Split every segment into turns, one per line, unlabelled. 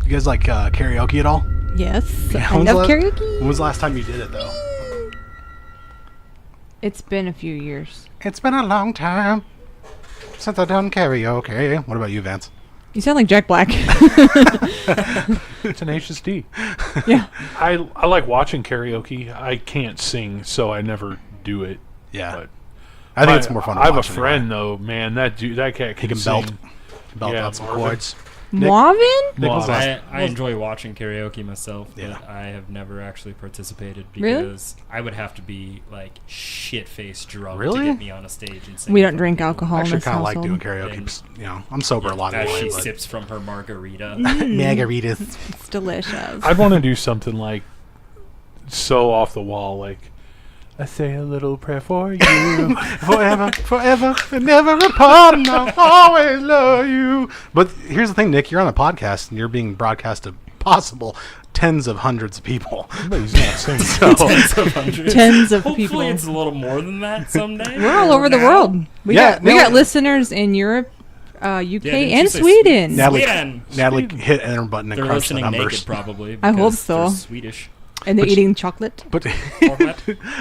You guys like karaoke at all?
Yes.
Yeah,
I love karaoke.
When was the last time you did it, though?
It's been a few years.
It's been a long time since I've done karaoke. What about you, Vance?
You sound like Jack Black.
Tenacious D.
Yeah.
I like watching karaoke. I can't sing, so I never do it.
Yeah.
But
I think it's more fun to
I have a
watch
friend, though, man. That cat
He
can
can belt.
sing.
Belt
Yeah,
out some
Marvin.
chords.
Marvin?
Nick was last-
I enjoy watching karaoke myself, but
Yeah.
I have never actually participated
Really?
because I would have to be like shit-faced drunk
Really?
to get me on a stage and sing.
We
in
don't
front of
drink
people.
alcohol
I
in
actually
this
kind of like
household.
doing karaoke.
And-
because, I'm sober a lot
As
anyway.
she
But
sips from her margarita.
margaritas.
It's delicious.
I'd want to do something like so off the wall, like I say a little prayer for you.
Forever, forever, and never apart, and I'll always love you. But here's the thing, Nick. You're on a podcast, and you're being broadcast to possible tens of hundreds of people.
But he's not singing.
So,
Tens of hundreds.
Tens of
Hopefully
people.
it's a little more than that someday.
We're all over the
Now.
world. We
Yeah,
got
no.
listeners in Europe, UK,
didn't you
and
say
Sweden.
Natalie,
Sweden.
Natalie hit enter button and
They're
crunched the
listening
numbers.
naked, probably.
I hope
because
so.
They're Swedish.
And they're
But-
eating chocolate.
But
Chocolate.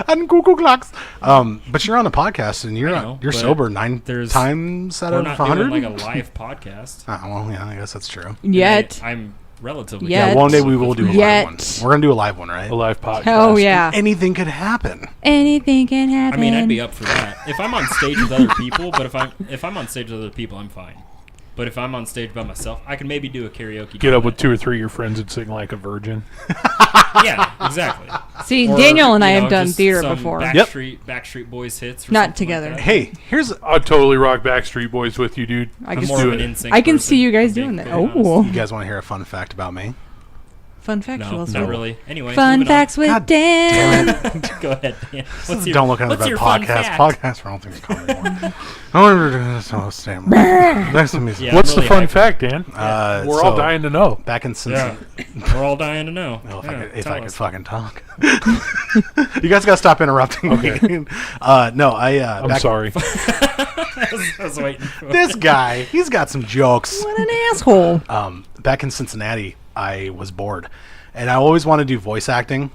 and Google Clocks. But you're on a podcast, and
I
you're
know,
you're
but
sober 9
there's-
times out
We're
of
not
100.
doing like a live podcast.
Well, yeah, I guess that's true.
Yet.
I'm relatively.
Yet.
Yeah, one day we will do a
Yet.
live one. We're gonna do a live one, right?
A live podcast.
Oh, yeah.
Anything could happen.
Anything can happen.
I mean, I'd be up for that if I'm on stage with other people. But if I'm on stage with other people, I'm fine. But if I'm on stage by myself, I can maybe do a karaoke.
Get up with 2 or 3 of your friends and sing like a virgin.
Yeah, exactly.
See,
Or,
Daniel and I
you know,
have done
just
theater
some
before.
Backstreet Boys hits. Or
Not
something
together.
Like that.
Hey, here's
I'd totally rock Backstreet Boys with you, dude.
I
I'm
can,
more
do
of an
it.
NSYNC
I can
person,
see you guys
if I'm
doing
being
that.
completely
Oh.
honest.
you guys want to hear a fun fact about me?
Fun
No,
factuals.
not really. Anyway,
Fun
moving on.
facts with
God
Dan.
Go ahead, Dan.
Don't look at
what's
the
your fun
podcast.
fact?
Podcast for all things comedy. I wanted to do this host stand. Next to me.
Yeah,
What's
I'm really
the fun
hyped.
fact, Dan? We're all
so,
dying to know.
Back in
Yeah,
Cincinnati.
we're all dying to know.
Oh, if
Yeah,
I could, if
tell
I could
us.
fucking talk. You guys gotta stop interrupting me. No,
I'm
back,
sorry.
I was waiting for
This guy, he's got some jokes.
What an asshole.
Back in Cincinnati, I was bored, and I always wanted to do voice acting.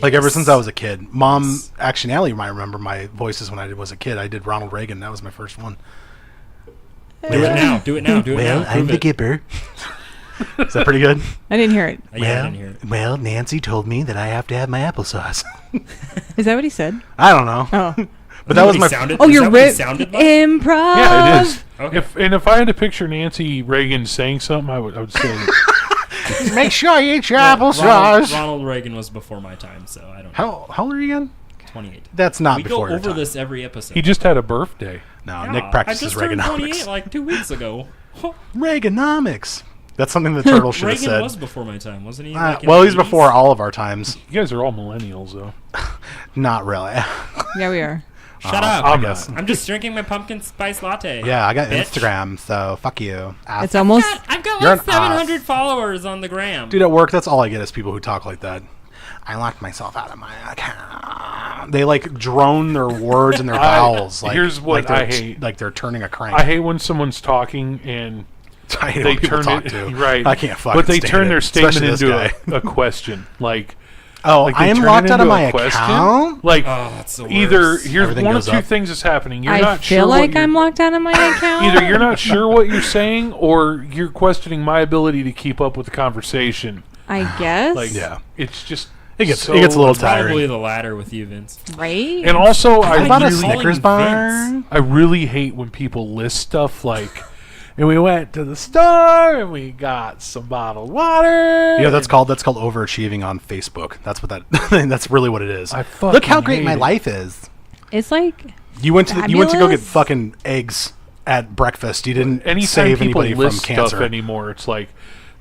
Like ever since I was a kid. Mom, actually, Allie might remember my voices when I was a kid. I did Ronald Reagan. That was my first one.
Do it now. Do it now. Do it now.
Well, I'm
Prove
the
it.
Gipper. Is that pretty good?
I didn't hear it.
Yeah, I didn't hear it.
Well, Nancy told me that I have to have my applesauce.
Is that what he said?
I don't know.
Oh.
But that was my...
Sounded,
Oh,
is
you're
that what he
rip.
sounded like?
Improv.
Yeah, it is.
Okay.
If I had to picture Nancy Reagan saying something, I would say
Make sure you eat your
Ronald,
applesauce.
Ronald Reagan was before my time, so I don't know.
How old are you again?
28.
That's not
We go
before your
over
time.
this every episode.
he just had a birthday.
No,
Yeah,
Nick practices
I just turned 28
Reaganomics.
like 2 weeks ago.
Reaganomics. That's something the turtle should have
Reagan
said.
was before my time, wasn't he? Like in
Well,
the
he's
80s?
before all of our times.
You guys are all millennials, though.
Not really.
Yeah, we are.
Shut up.
I'm
guess.
not.
I'm just drinking my pumpkin spice latte.
Yeah, I got
Bitch.
Instagram, so fuck you.
It's almost.
I've got
You're
like
an
700 followers on the gram.
Dude, at work, that's all I get is people who talk like that. I locked myself out of my account. They like drone their words and their vowels. Like,
here's what
like
I
they're-
hate.
Like they're turning a crank.
I hate when someone's talking and
I hate
they
when people
turn
talk
it
to.
right.
I can't fucking
But they
stand
turn
it,
their statement
especially this
into
guy.
a question. Like,
Oh,
like they
I am
turn it
locked out of
into
my
a question.
account?
Like,
Oh, that's the
either
worst.
here's
Everything
one of
goes
two
up.
things is happening. You're
I
not
feel
sure
like
what
I'm locked out of my account.
either you're not sure what you're saying or you're questioning my ability to keep up with the conversation.
I guess.
Like,
Yeah.
it's just
It gets
so
a little
Probably
tiring.
the latter with you, Vince.
Right?
And also,
How
I
about a
really,
Snickers bar?
I really hate when people list stuff like, and we went to the store and we got some bottled water.
Yeah, that's called overachieving on Facebook. That's what that. That's really what it is.
I fucking
Look how great
hate
my
it.
life is.
It's like.
You went to go get
Fabulous.
fucking eggs at breakfast. You didn't
Anytime
save
people
anybody from
list
cancer.
stuff anymore, it's like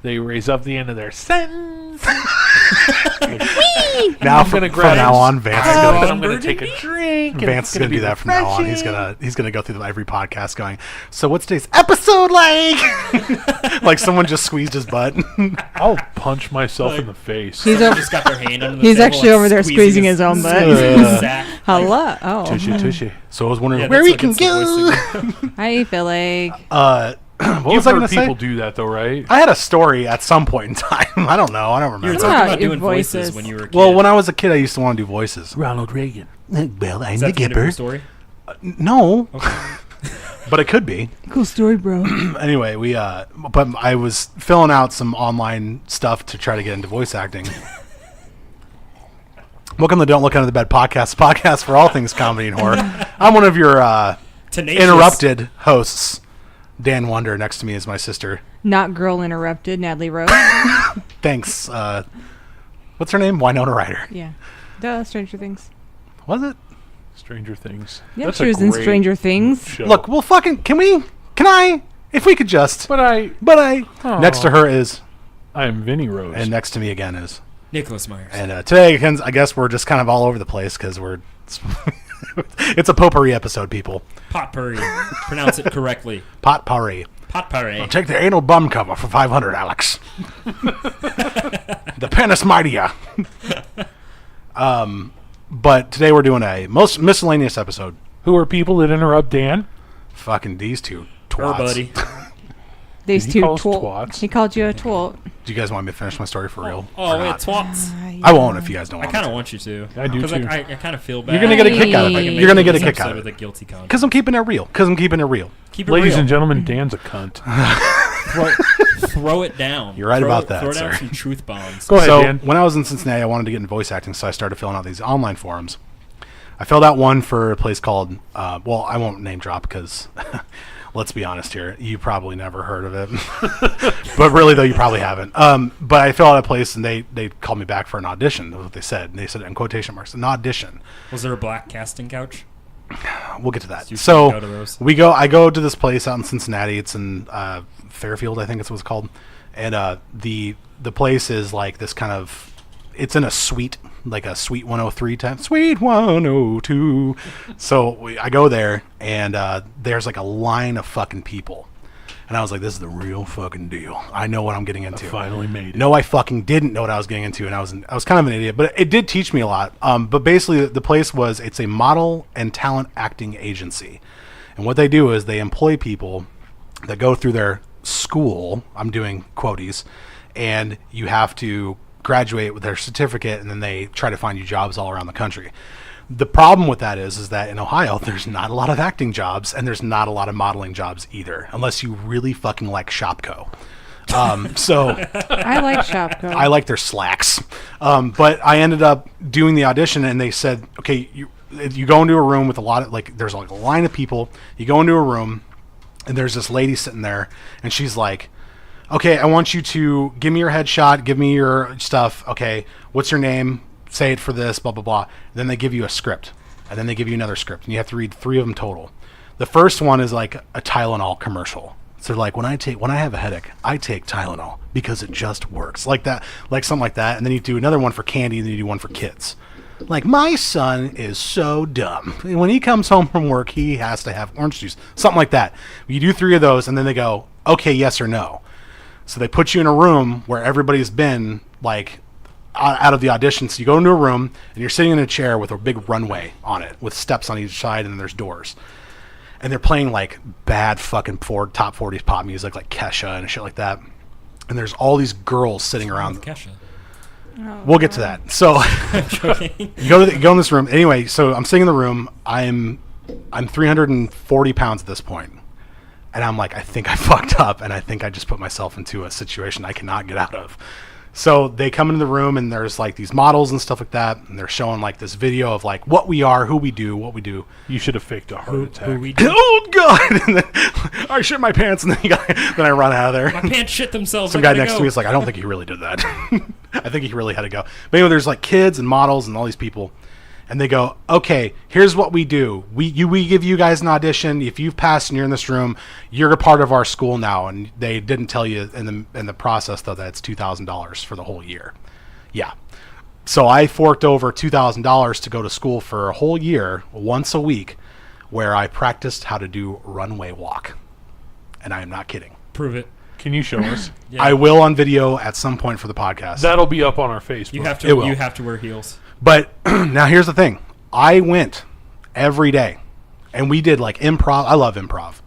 they raise up the end of their sentence.
Now
I'm
from,
gonna
from
grab
now on, Vance is
and
gonna
I'm gonna take a drink. and
Vance
it's
is gonna
be
do that from now on.
refreshing.
He's gonna go through every podcast going. So what's today's episode like? Like someone just squeezed his butt.
I'll punch myself in the face.
He's
Someone
over.
just got their hand under the
He's
table
actually
and
over there squeezing his own butt.
squeezing his sack.
Hello. Oh.
Tushy, tushy.
So I was wondering
Yeah,
where
that's
we
what
can
gets the
go.
voice to
Hi, Philly.
What was I going to say?
People do that though, right?
I had a story at some point in time. I don't know. I don't
You were
remember.
talking
Yeah,
about
your
doing voices
voices.
when you were a kid.
Well, when I was a kid, I used to want to do voices.
Ronald Reagan.
Well, I'm
Is that the end of your story?
No,
Okay.
but it could be.
Cool story, bro.
Anyway, but I was filling out some online stuff to try to get into voice acting. Welcome to Don't Look Under the Bed podcast for all things comedy and horror. I'm one of your
Tenacious.
interrupted hosts. Dan Wonder next to me is my sister.
Not girl interrupted, Natalie Rose.
Thanks. What's her name? Winona Ryder.
Yeah. Duh, Stranger Things.
Was it?
Stranger Things.
Yeah,
That's
she
a
was in
great
Stranger Things.
show.
Look, well, can I, if we could just,
but I
next to her is,
am Vinny Rose.
and next to me again is,
Nicholas Myers.
and today, I guess we're just kind of all over the place because it's a potpourri episode, people.
Potpourri. Pronounce it correctly.
Potpourri.
Potpourri.
Take the anal bum cover for 500, Alex. The penis mightier. But today we're doing a most miscellaneous episode.
Who are people that interrupt Dan?
Fucking these two
Her
twats.
buddy.
These
Did he
two
call us
twats.
twats?
He called you a twat.
Do you guys want me to finish my story for real?
Oh,
or
wait,
not?
twats.
I won't if you guys don't
I
want
kind
me
of want you to.
I do,
'Cause
too.
I kind of feel bad.
You're going to get a kick out of
If I
it.
can
You're going to get a
This
kick out
episode
of
with
it.
a guilty conscience.
Because I'm keeping it real.
Keep it
Ladies
real.
and gentlemen, Dan's a cunt.
Throw it down.
You're right
Throw-
about that,
Throw down
sir.
some truth bombs.
Go ahead,
So
Dan.
when I was in Cincinnati, I wanted to get in voice acting, so I started filling out these online forums. I filled out one for a place called, well, I won't name drop because, let's be honest here, you probably never heard of it. But really, though, you probably haven't. But I filled out a place, and they called me back for an audition. That's what they said. And they said in quotation marks, an audition.
Was there a black casting couch?
We'll get to that.
You should
So
go to those.
I go to this place out in Cincinnati. It's in Fairfield, I think it's what it's called. And the place is like this kind of, it's in a suite, like a suite 103 type, suite 102. So I go there, and there's like a line of fucking people. And I was like, this is the real fucking deal. I know what I'm getting into.
Finally made it.
No, I fucking didn't know what I was getting into, and I was kind of an idiot, but it did teach me a lot. But basically, the place it's a model and talent acting agency, and what they do is they employ people that go through their school. I'm doing quoties, and you have to graduate with their certificate, and then they try to find you jobs all around the country. The problem with that is that in Ohio, there's not a lot of acting jobs, and there's not a lot of modeling jobs either, unless you really fucking like Shopko. So
I like Shopko.
I like their slacks. But I ended up doing the audition, and they said, okay, you go into a room with a lot of, like, there's like a line of people. You go into a room, and there's this lady sitting there, and she's like, okay, I want you to give me your headshot, give me your stuff. Okay, what's your name? Say it for this, blah, blah, blah. Then they give you a script, and then they give you another script, and you have to read 3 of them total. The first one is like a Tylenol commercial. So like when I have a headache, I take Tylenol because it just works. Like that, like something like that. And then you do another one for candy, and then you do one for kids. Like, my son is so dumb. When he comes home from work, he has to have orange juice. Something like that. You do 3 of those, and then they go, okay, yes or no. So they put you in a room where everybody's been, like, out of the audition. So you go into a room, and you're sitting in a chair with a big runway on it, with steps on each side, and then there's doors. And they're playing, like, bad fucking top 40s pop music, like Kesha and shit like that. And there's all these girls sitting around.
Kesha.
We'll get to that. So you go in this room. Anyway, so I'm sitting in the room. I'm 340 pounds at this point. And I'm like, I think I fucked up, and I think I just put myself into a situation I cannot get out of. So they come into the room, and there's like these models and stuff like that, and they're showing like this video of like what we are, who we do, what we do.
You should have faked a heart attack.
Who we do.
Oh God! And then I shit my pants, and then then I run out of there.
My pants shit themselves.
Some
I
guy
gotta
next
go.
to me is like, I don't think he really did that. I think he really had to go. But anyway, there's like kids and models and all these people, and they go, okay, here's what we do. We give you guys an audition. If you've passed and you're in this room, you're a part of our school now. And they didn't tell you in the process though that it's $2,000 for the whole year. Yeah. So I forked over $2,000 to go to school for a whole year, once a week, where I practiced how to do runway walk. And I am not kidding.
Prove it.
Can you show us?
Yeah.
I will on video at some point for the podcast.
That'll be up on our Facebook.
You have
It will.
to. You have to wear heels.
But now here's the thing. I went every day, and we did like improv. I love improv.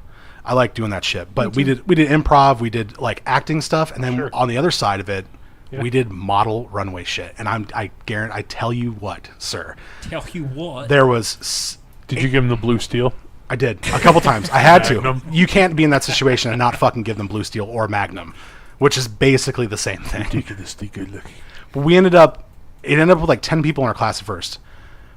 I like doing that shit. But we did improv, we did like acting stuff, and then
Sure.
on the other side of it,
Yeah.
we did model runway shit. And I guarantee, I tell you what, sir,
Tell you what.
there was.
Did you give him the blue steel?
I did a couple times. I had to.
Magnum.
You can't be in that situation and not fucking give them Blue Steel or Magnum, which is basically the same thing.
Ridiculously good looking.
But it ended up with like 10 people in our class at first.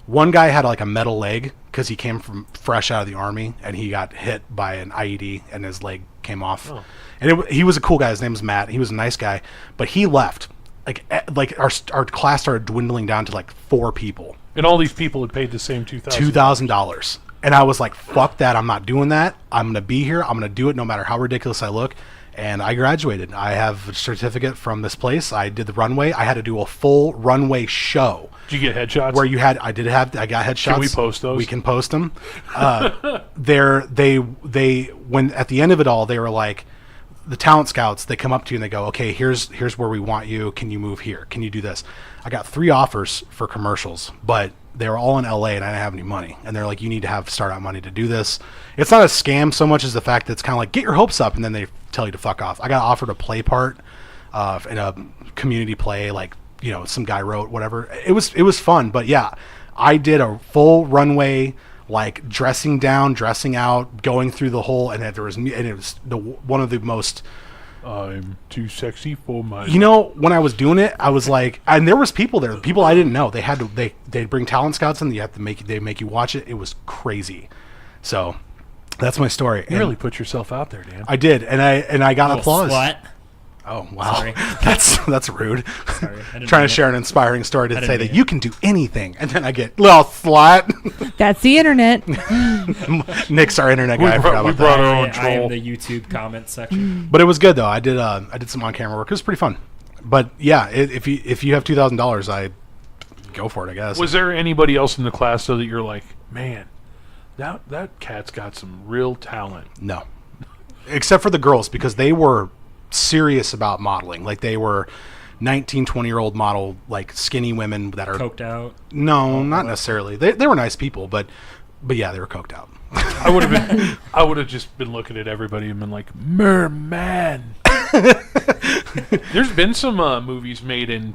One guy had like a metal leg because he came from fresh out of the army and he got hit by an IED and his leg came off.
Oh.
And he was a cool guy. His name was Matt. He was a nice guy, but he left. Like our class started dwindling down to like 4 people.
And all these people had paid the same
$2,000. And I was like, fuck that. I'm not doing that. I'm going to be here. I'm going to do it no matter how ridiculous I look. And I graduated. I have a certificate from this place. I did the runway. I had to do a full runway show.
Did you get headshots?
Where I got headshots.
Can we post those?
We can post them. When at the end of it all, they were like, the talent scouts, they come up to you and they go, okay, here's where we want you. Can you move here? Can you do this? I got 3 offers for commercials, but they were all in LA and I didn't have any money. And they're like, you need to have start out money to do this. It's not a scam so much as the fact that it's kind of like, get your hopes up, and then they tell you to fuck off. I got offered a play part in a community play, like, you know, some guy wrote, whatever. It was fun, but yeah, I did a full runway, like dressing down, dressing out, going through the whole, and it was one of the most.
I'm too sexy for my.
You know, when I was doing it, I was like, and there was people there, people I didn't know. They'd bring talent scouts in. They make you watch it. It was crazy. So that's my story.
You really put yourself out there, Dan.
I did, and I got
Little
applause.
slut.
Oh wow,
Sorry.
that's rude.
Sorry, I didn't
Trying
mean
to
it.
share an inspiring story
I
to
didn't
say
mean
that
it.
you can do anything, and then I get little slut.
That's the internet.
Nick's our internet guy. I forgot
we
about
brought
that.
our own
I am
troll.
the YouTube comment section.
But it was good though. I did some on camera work. It was pretty fun. But yeah, if you have $2,000, I go for it. I guess.
Was there anybody else in the class though that you're like, man, that cat's got some real talent?
No, except for the girls, because they were serious about modeling. Like they were 19, 20-year-old model, like skinny women that are
Coked out.
No, not necessarily. They were nice people, but yeah, they were coked out.
I would have just been looking at everybody and been like, merman. There's been some movies made in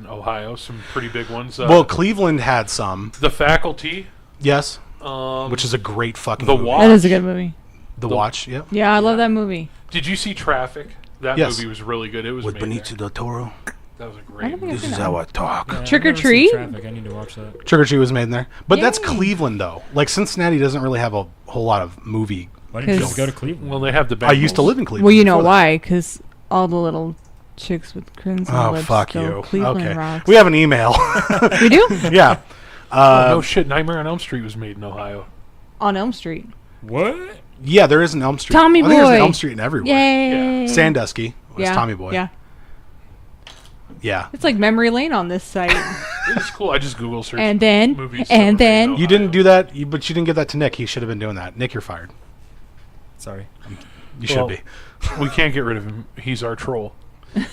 Ohio, some pretty big ones.
Well, Cleveland had some.
The Faculty,
Yes,
um,
which is a great fucking
The
movie.
Watch.
That is a good movie.
The Watch, yep.
Yeah, I love that movie.
Did you see Traffic? That
Yes.
movie was really good. It was
With
made
Benicio del Toro.
there. That was a
I
great
don't think
movie.
I've
This
seen
is
that
how
one.
I talk.
Yeah, I've
Trick or
never seen
Treat?
Traffic. I need to watch that.
Trick or Treat was made in there. But that's
Yay.
Cleveland, though. Like, Cincinnati doesn't really have a whole lot of movie.
Why didn't you
'Cause-
just go to Cleveland?
Well, they have the
I used to live in Cleveland.
Well, you know
before that.
why? Because all the little chicks with crimson
Oh,
lips
fuck
go
you.
Cleveland
Okay.
rocks.
We have an email.
We do?
Yeah.
Oh, no shit. Nightmare on Elm Street was made in Ohio.
On Elm Street.
What?
Yeah, there is an Elm Street.
Tommy
I think there's an
Boy.
Elm Street in everywhere.
Yay!
Sandusky was
Yeah.
Tommy Boy.
Yeah.
Yeah.
It's like memory lane on this site.
It is cool. I just Google searched
And then,
movies. that were
and
made in
then,
Ohio.
You didn't do that, but you didn't give that to Nick. He should have been doing that. Nick, you're fired.
Sorry.
You
Well,
should be.
We can't get rid of him. He's our troll.
Yeah.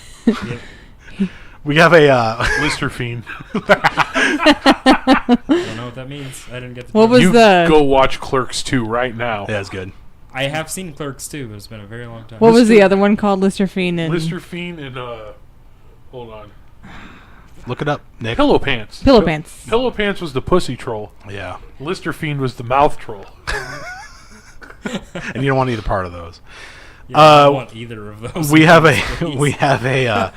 We have a
Lister Fiend.
I don't know what that means. I didn't get the
What
time.
was
You
the-
go watch Clerks 2 right now.
yeah, it's good.
I have seen Clerks too, but it's been a very long time.
what was the other one called? Lister Fiend and
Lister Fiend and hold on.
Look it up, Nick.
Pillow Pants.
Pillow Pants.
Pillow Pants was the pussy troll.
Yeah.
Lister Fiend was the mouth troll.
And you don't want either part of those.
Yeah, I don't want either of those.
We have a
please.
we have an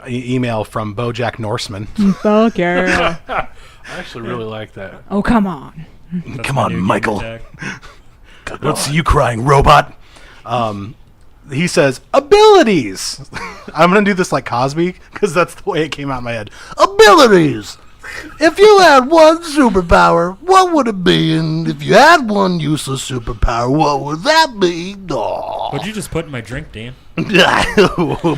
email from BoJack Norseman.
Fuck yeah.
I actually really like that.
Oh, come on.
That's
Come
my
on,
new gamer
Michael.
tag.
What's you crying, robot? He says abilities. I'm gonna do this like Cosby because that's the way it came out in my head. Abilities. If you had one superpower, what would it be? And if you had one useless superpower, what would that be?
What'd you just put in my drink, Dan?
Pudding.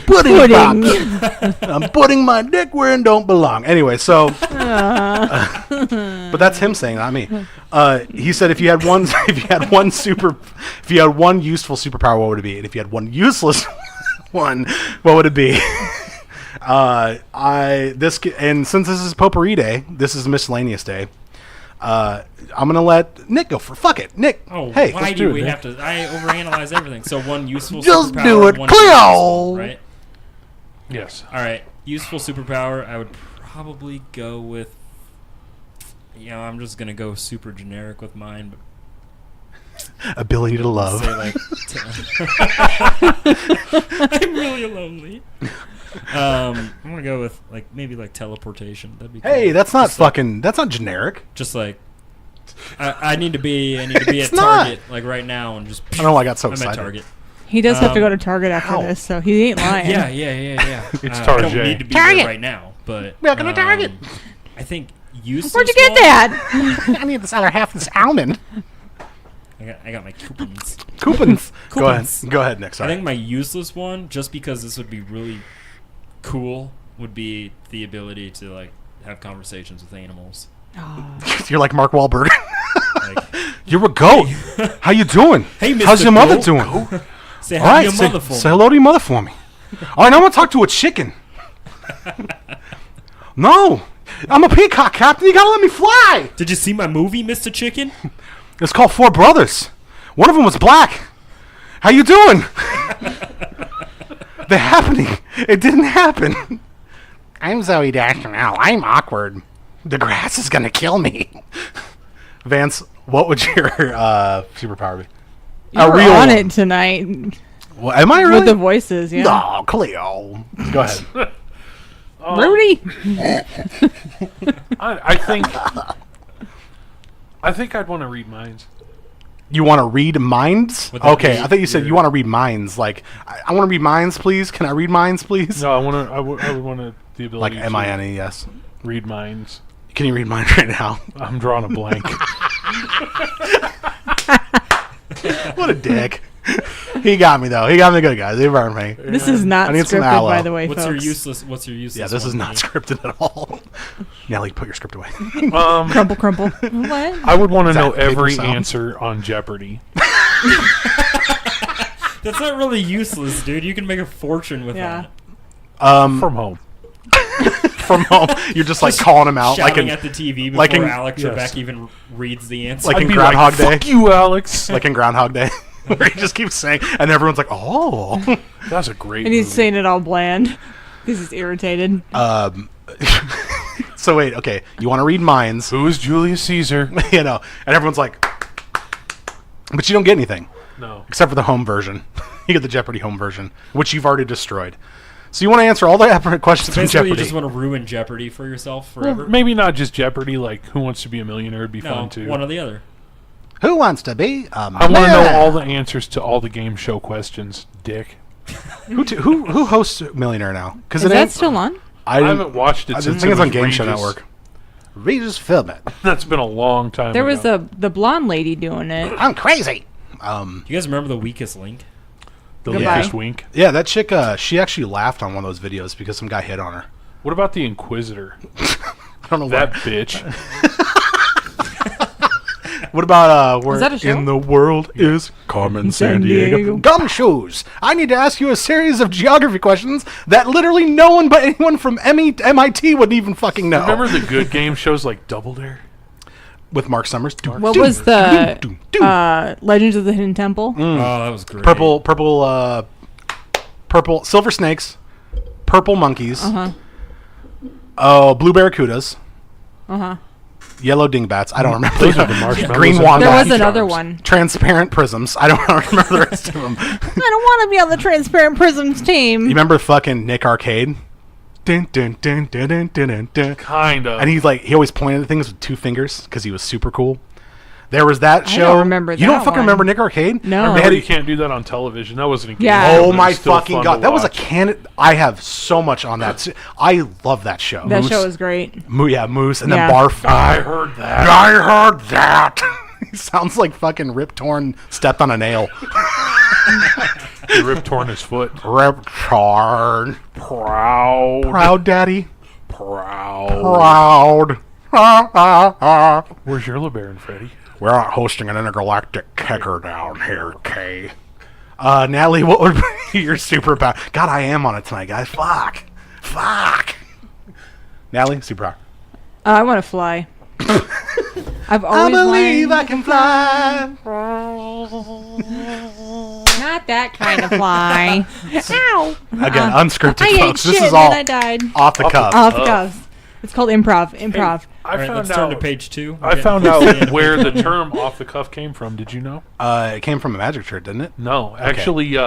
Pudding.
Pops. I'm putting my dick where it don't belong. Anyway, so, but that's him saying, not me. He said if you had one useful superpower, what would it be? And if you had one useless one, what would it be? And since this is Potpourri Day, this is Miscellaneous Day. I'm gonna let Nick go for. Fuck it, Nick.
Oh,
hey,
why
let's
do
it,
we
Nick.
have to? I overanalyze everything. So one useful
Just
superpower,
do it,
one
Cleo!
useless one, right?
Yes.
All right, useful superpower. I would probably go with. I'm just gonna go super generic with mine, but
Ability to love.
say like. I'm really lonely. I'm gonna go with maybe teleportation. That'd be cool.
Hey, that's not
Just like-
fucking. That's not generic.
Just like. I need to be at
It's not.
Target right now and just.
I don't know why I got so
I'm at
excited.
Target.
He does have to go to
Um,
Target after
ow.
this, so he ain't lying.
Yeah.
It's
I
Target.
don't need to be
Target.
there right now, but
Welcome to Target.
I think useless.
Where'd you get
one-
that?
I need this other half of this almond.
I got my coupons.
Coupons. Go ahead.
Coupons.
Go ahead, Nick.
I
Sorry.
think my useless one, just because this would be really cool, would be the ability to have conversations with animals.
Oh.
You're like Mark Wahlberg.
Like,
You're a goat. How you doing?
hey, Mr.
How's your mother
Goat.
doing?
Say
All
hi
right,
to your
say,
mother for
say
me.
hello to your mother for me. All right, now I'm gonna talk to a chicken. No, I'm a peacock, Captain. You gotta let me fly.
Did you see my movie, Mr. Chicken?
It's called Four Brothers. One of them was black. How you doing? The happening. It didn't happen. I'm Zoe Deschanel. I'm awkward. The grass is gonna kill me. Vance, what would your superpower be?
You're
real
on
one.
it tonight
Well, am I really?
with the voices, yeah.
No, Cleo. Go ahead.
Rudy.
I think I'd want to read minds.
You want to read minds?
Would that
Okay,
be
I thought you said
your-
you want to read minds. Like, I want to read minds, please. Can I read minds, please?
No, I would want the
Like
ability
M-I-N-E, yes.
to read minds.
Can you read minds right now?
I'm drawing a blank.
What a dick. He got me, though. He got me good, guys. He burned me.
This is not
I need some
scripted,
aloe.
by the way,
What's
folks.
your useless?
Yeah, this is
one,
not
Lee?
scripted at all. Nelly, put your script away.
Crumple, crumple. What?
I would want to
Is
know
that paper
every
sound?
answer on Jeopardy.
That's not really useless, dude. You can make a fortune with
Yeah.
that.
From home.
From home, you're just like calling him out.
Shouting
Like
at the TV before
like in-
Alex
yes.
Trebek even reads the answer.
Like
I'd
in
be
Groundhog Day.
Fuck you, Alex.
in Groundhog Day. Where he just keeps saying, and everyone's like, oh.
That's a great
And he's
movie.
saying it all bland because he's irritated.
So wait, okay. You want to read minds.
Who is Julius Caesar?
You know, and everyone's like, but you don't get anything
No.
except for the home version. You get the Jeopardy home version, which you've already destroyed. So you want to answer all the different questions from
Basically, you
Jeopardy.
just want to ruin Jeopardy for yourself forever.
Maybe not just Jeopardy, like Who Wants to Be a Millionaire would be
No,
fun too.
one or the other.
Who wants to be a
I want to know
millionaire?
all the answers to all the game show questions, Dick.
Who hosts Millionaire now? Because
Is that still on?
I haven't watched it
I
since
think it's
it
on
was
Game Show
Regis.
Network. Regis Philbin.
That's been a long time
There
ago.
was the blonde lady doing it.
I'm crazy.
You guys remember the weakest link?
The
Goodbye.
Lucas Wink.
Yeah, that chick. She actually laughed on one of those videos because some guy hit on her.
What about the Inquisitor?
I don't know
That
what.
bitch.
What about where
that a show?
in the world is Carmen
San
Sandiego?
Diego.
Gumshoes. I need to ask you a series of geography questions that literally no one but anyone from MIT would even fucking know.
Remember the good game shows like Double Dare?
With Mark Summers?
What was the Legends of the Hidden Temple?
Oh, that was great.
purple silver snakes, purple monkeys.
Uh-huh.
Oh, blue barracudas,
Uh-huh.
yellow dingbats. I don't remember.
Those are the marshmallows.
Green
and
wombats.
There was
Lucky
another
Charms.
one.
Transparent prisms. I don't remember the rest of them.
I don't want to be on the Transparent Prisms team.
You remember fucking Nick Arcade? Dun, dun, dun, dun, dun, dun, dun, dun.
Kind of.
And he always pointed at things with two fingers because he was super cool. There was that
I
show.
don't remember
You don't
that
fucking
one.
remember Nick Arcade?
No.
I
Oh.
know you can't do that on television. That wasn't a game
Yeah.
show,
Oh
but
my
it's still
fucking
fun
god,
to
that was a
watch.
can. I have so much on that. I love that show.
That
Moose.
show was great.
Moose, and
Yeah.
then Barf.
I heard that.
I heard that. He sounds like fucking Rip Torn stepped on a nail.
He ripped torn his foot.
Rip Torn,
Proud.
proud daddy,
Proud.
proud.
Where's your LeBaron, Freddy?
We're not hosting an intergalactic kicker down here, Kay. Natalie, what would be your superpower? God, I am on it tonight, guys. Fuck. Natalie, superpower.
I want to fly. I've
I
always
believe I
wanted
can fly.
not that kind of fly. Ow.
Again, unscripted,
I ate
folks. This
shit
is
and
all
then I died.
off the cuff.
Off the cuffs. It's called improv. Improv.
I
All right,
found
let's turn to
out.
page 2.
I found out where the term "off the cuff" came from. Did you know?
It came from a magic trick, didn't it?
No, actually,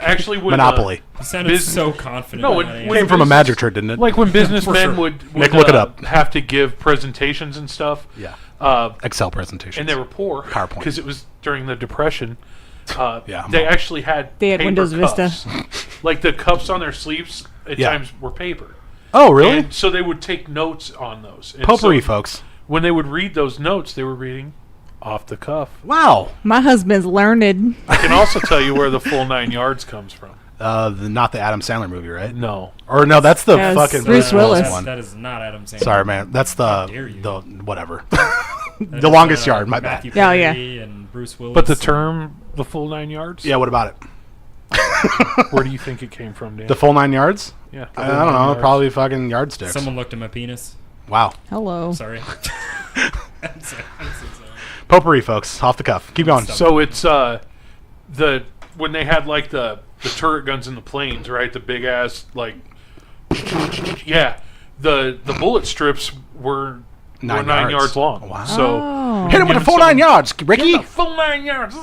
actually, when,
Monopoly.
You sounded
Biz-
so confident.
No,
with
it
that
It
when-
answer.
came from a magic trick, didn't it?
like when businessmen
sure.
would
Nick, look it up.
have to give presentations and stuff.
Yeah.
Uh,
Excel presentations.
and they were poor
PowerPoint.
because it was during the Depression.
Yeah,
They actually had
They had
paper
Windows Vista.
cuffs. Like the cuffs on their sleeves at
Yeah.
times were paper.
Oh, really?
And so they would take notes on those. And
Potpourri,
so
folks.
when they would read those notes, they were reading off the cuff.
Wow.
My husband's learned.
I can also tell you where the full 9 yards comes from.
Not the Adam Sandler movie, right?
No.
Or no, that's the
Yes,
fucking
Bruce Willis.
one.
That is not Adam Sandler.
Sorry, man. That's
dare you.
the whatever.
That
The
is,
longest yard. My bad.
Matthew
Yeah, yeah.
Perry and Bruce Willis.
But the term, the full 9 yards?
Yeah. What about it?
Where do you think it came from, Dan?
The full 9 yards?
yeah. the
I
whole
don't
9
know.
yards.
Probably fucking yardsticks.
Someone looked at my penis.
Wow.
Hello.
Sorry. I'm so sorry.
Potpourri, folks. Off the cuff. Keep going.
So it's when they had like the turret guns in the planes, right? The big ass like yeah. The bullet strips were 9
yards.
yards long.
Wow.
So
Oh.
Hit him with the
Giving
full 9
someone-
yards, Ricky.
the full 9 yards.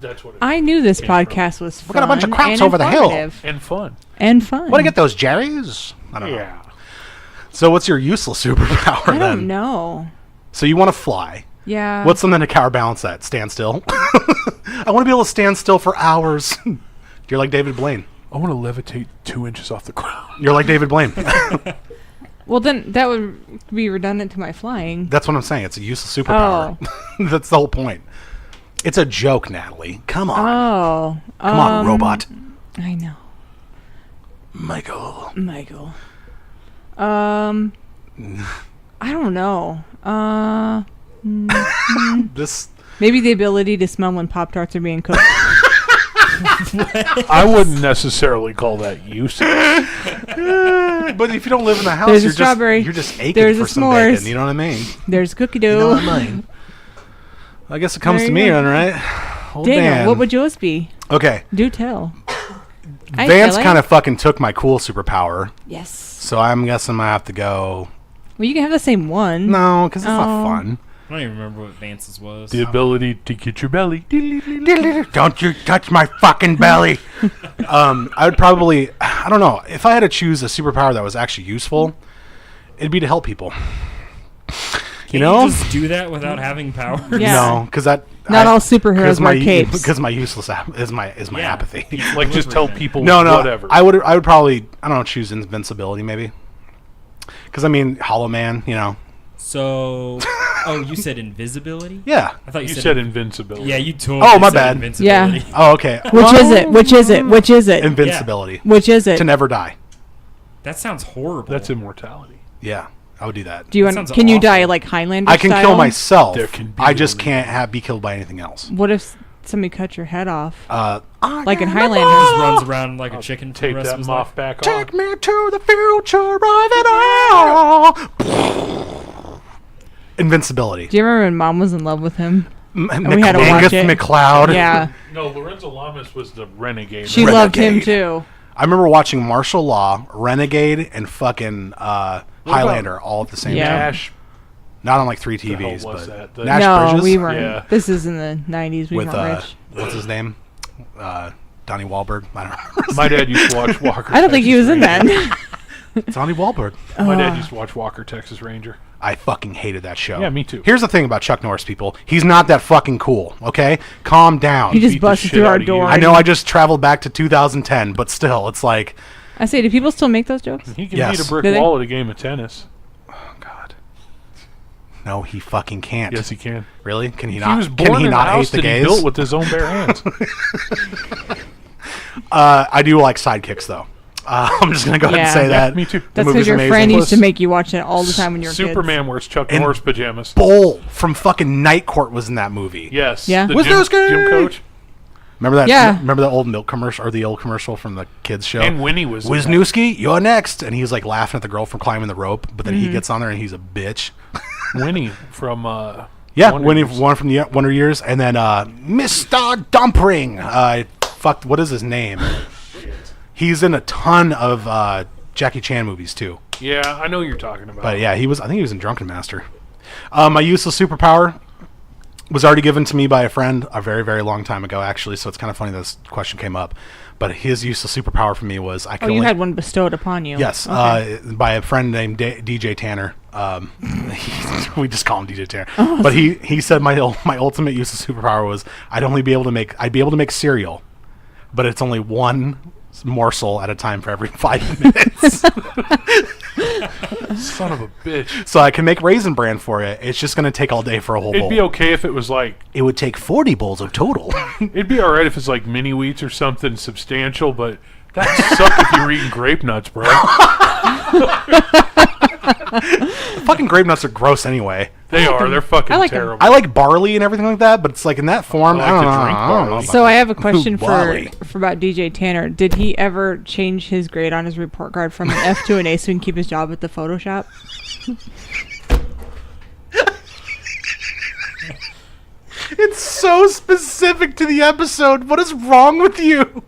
That's what it is.
I knew this
Came from.
podcast was fun.
We got a bunch of crowds
and
over the hill.
informative.
And fun.
And fun.
Want to get those Jerry's? I don't know.
Yeah.
So what's your useless superpower
I
then?
don't know.
So you want to fly.
Yeah.
What's something to counterbalance that? Stand still. I want to be able to stand still for hours. You're like David Blaine.
I want to levitate 2 inches off the ground.
You're like David Blaine.
Well, then that would be redundant to my flying.
That's what I'm saying. It's a useless superpower. That's the whole point. It's a joke, Natalie. Come on.
Oh.
Come on, robot.
I know.
Michael.
Michael. I don't know.
This.
Maybe the ability to smell when Pop-Tarts are being cooked.
I wouldn't necessarily call that useless.
But if you don't live in the house,
There's a
you're
strawberry.
just aching
There's
for
a
some
s'mores.
bacon. You know what I mean?
There's cookie
You know
dough.
what I mean? I guess it comes
There
to
you
me,
go.
then, right? Old
Daniel,
Dan.
what would yours be?
Okay.
Do tell. Hi,
Vance
Kelly.
kind of fucking took my cool superpower,
Yes.
so I'm guessing I have to go.
Well, you can have the same one.
No, because it's not
Oh.
fun.
I don't even remember what Vance's was.
The ability to get your belly.
Don't you touch my fucking belly. I would probably, I don't know, if I had to choose a superpower that was actually useful, it'd be to help people.
Can't
know?
you just do that without having powers?
Yeah.
No, because that
Not all superheroes wear capes.
Because my useless is my
Yeah.
apathy.
Like just tell people
No,
whatever.
I would probably, I don't know, choose invincibility maybe. Because I mean, Hollow Man, you know.
So, oh, you said invisibility?
Yeah.
I thought
you
you
said invincibility.
Yeah, you totally
Oh, my
said
bad.
invincibility.
Oh, okay.
Which is it? Which is it? Which is it?
Invincibility.
Which is it?
To never die.
That sounds horrible.
That's immortality.
Yeah, I would do that.
Do you
That
want?
sounds
Can you
awful.
die like Highlander
I can
style?
kill myself.
There can be
I just
only
can't be killed by anything else.
What if somebody cut your head off? Like in
Just
Highlander.
runs around like a chicken for the
Take
rest of
that
his
moth
life.
back off.
Take me to the future of it all. Invincibility.
Do you remember when Mom was in love with him? we had to
Angus
watch it.
McLeod.
Yeah,
No, Lorenzo Lamas was the renegade.
she
right?
loved him
Renegade.
too.
I remember watching Martial Law, Renegade, and fucking Highlander all at the same
Yeah.
time.
Nash.
Not on like 3
the hell
TVs,
was
but
that? The-
Nash
no,
Bridges
we weren't.
Yeah.
This is in the '90s. We
with
weren't rich.
what's his name? Donnie Wahlberg. I don't remember.
My dad used to watch Walker.
I don't think he
Texas
was in
Ranger.
that.
Donnie Wahlberg.
My dad used to watch Walker, Texas Ranger.
I fucking hated that show.
Yeah, me too.
Here's the thing about Chuck Norris, people. He's not that fucking cool, okay? Calm down.
He just
beat the
busted
shit
through
out
our
of you.
door.
I know I just traveled back to 2010, but still, it's like,
I say, do people still make those jokes?
He can
Yes.
beat a brick
Do they?
wall at a game of tennis.
oh, God. No, he fucking can't.
Yes, he can.
Really? Can he
He
not?
was
Can
born
he
in
not
a
hate
house
the
that he
gays?
built with his own bare hands.
I do like sidekicks, though. I'm just gonna go ahead and
Yeah.
say
Yeah,
that.
me too.
The
That's
movie's
because your
amazing.
friend used to
Plus,
make you watch it all the time when you were
Superman wears Chuck
And-
Norris pajamas.
Bull from fucking Night Court was in that movie.
Yes.
Yeah.
The
Was
gym,
those good?
gym coach.
Remember that?
Yeah.
Remember that old milk commercial or the old commercial from the kids show?
And Winnie was in that.
Wisniewski, you're next, and he's like laughing at the girl from climbing the rope, but then he gets on there and he's a bitch.
Winnie from
Yeah,
Wonder
Winnie
Years.
one from the Wonder Years, and then Mr. Dumpling. Fuck, what is his name? He's in a ton of Jackie Chan movies too.
Yeah, I know what you're talking about.
But yeah, I think he was in Drunken Master. My useless superpower was already given to me by a friend a very, very long time ago, actually. So it's kind of funny this question came up. But his useless superpower for me was I could
you
only
had one bestowed upon you.
yes,
Okay.
by a friend named DJ Tanner. We just call him DJ Tanner. But he said my ultimate useless superpower was I'd be able to make cereal, but it's only one morsel at a time for every 5 minutes.
Son of a bitch.
So I can make Raisin Bran for it. It's just going to take all day for a whole bowl.
It'd be okay if it was like...
It would take 40 bowls of total.
It'd be alright if it's like mini wheats or something substantial, but that'd suck if you were eating grape nuts, bro.
Fucking grape nuts are gross anyway.
They are. They're fucking
I like 'em.
terrible.
I like barley and everything like that, but it's like in that form.
I like
I don't
to
know.
drink
I don't know
barley.
about
So
that.
I have a question
Barley.
for about DJ Tanner. Did he ever change his grade on his report card from an F to an A so he can keep his job at the Photoshop?
It's so specific to the episode. What is wrong with you?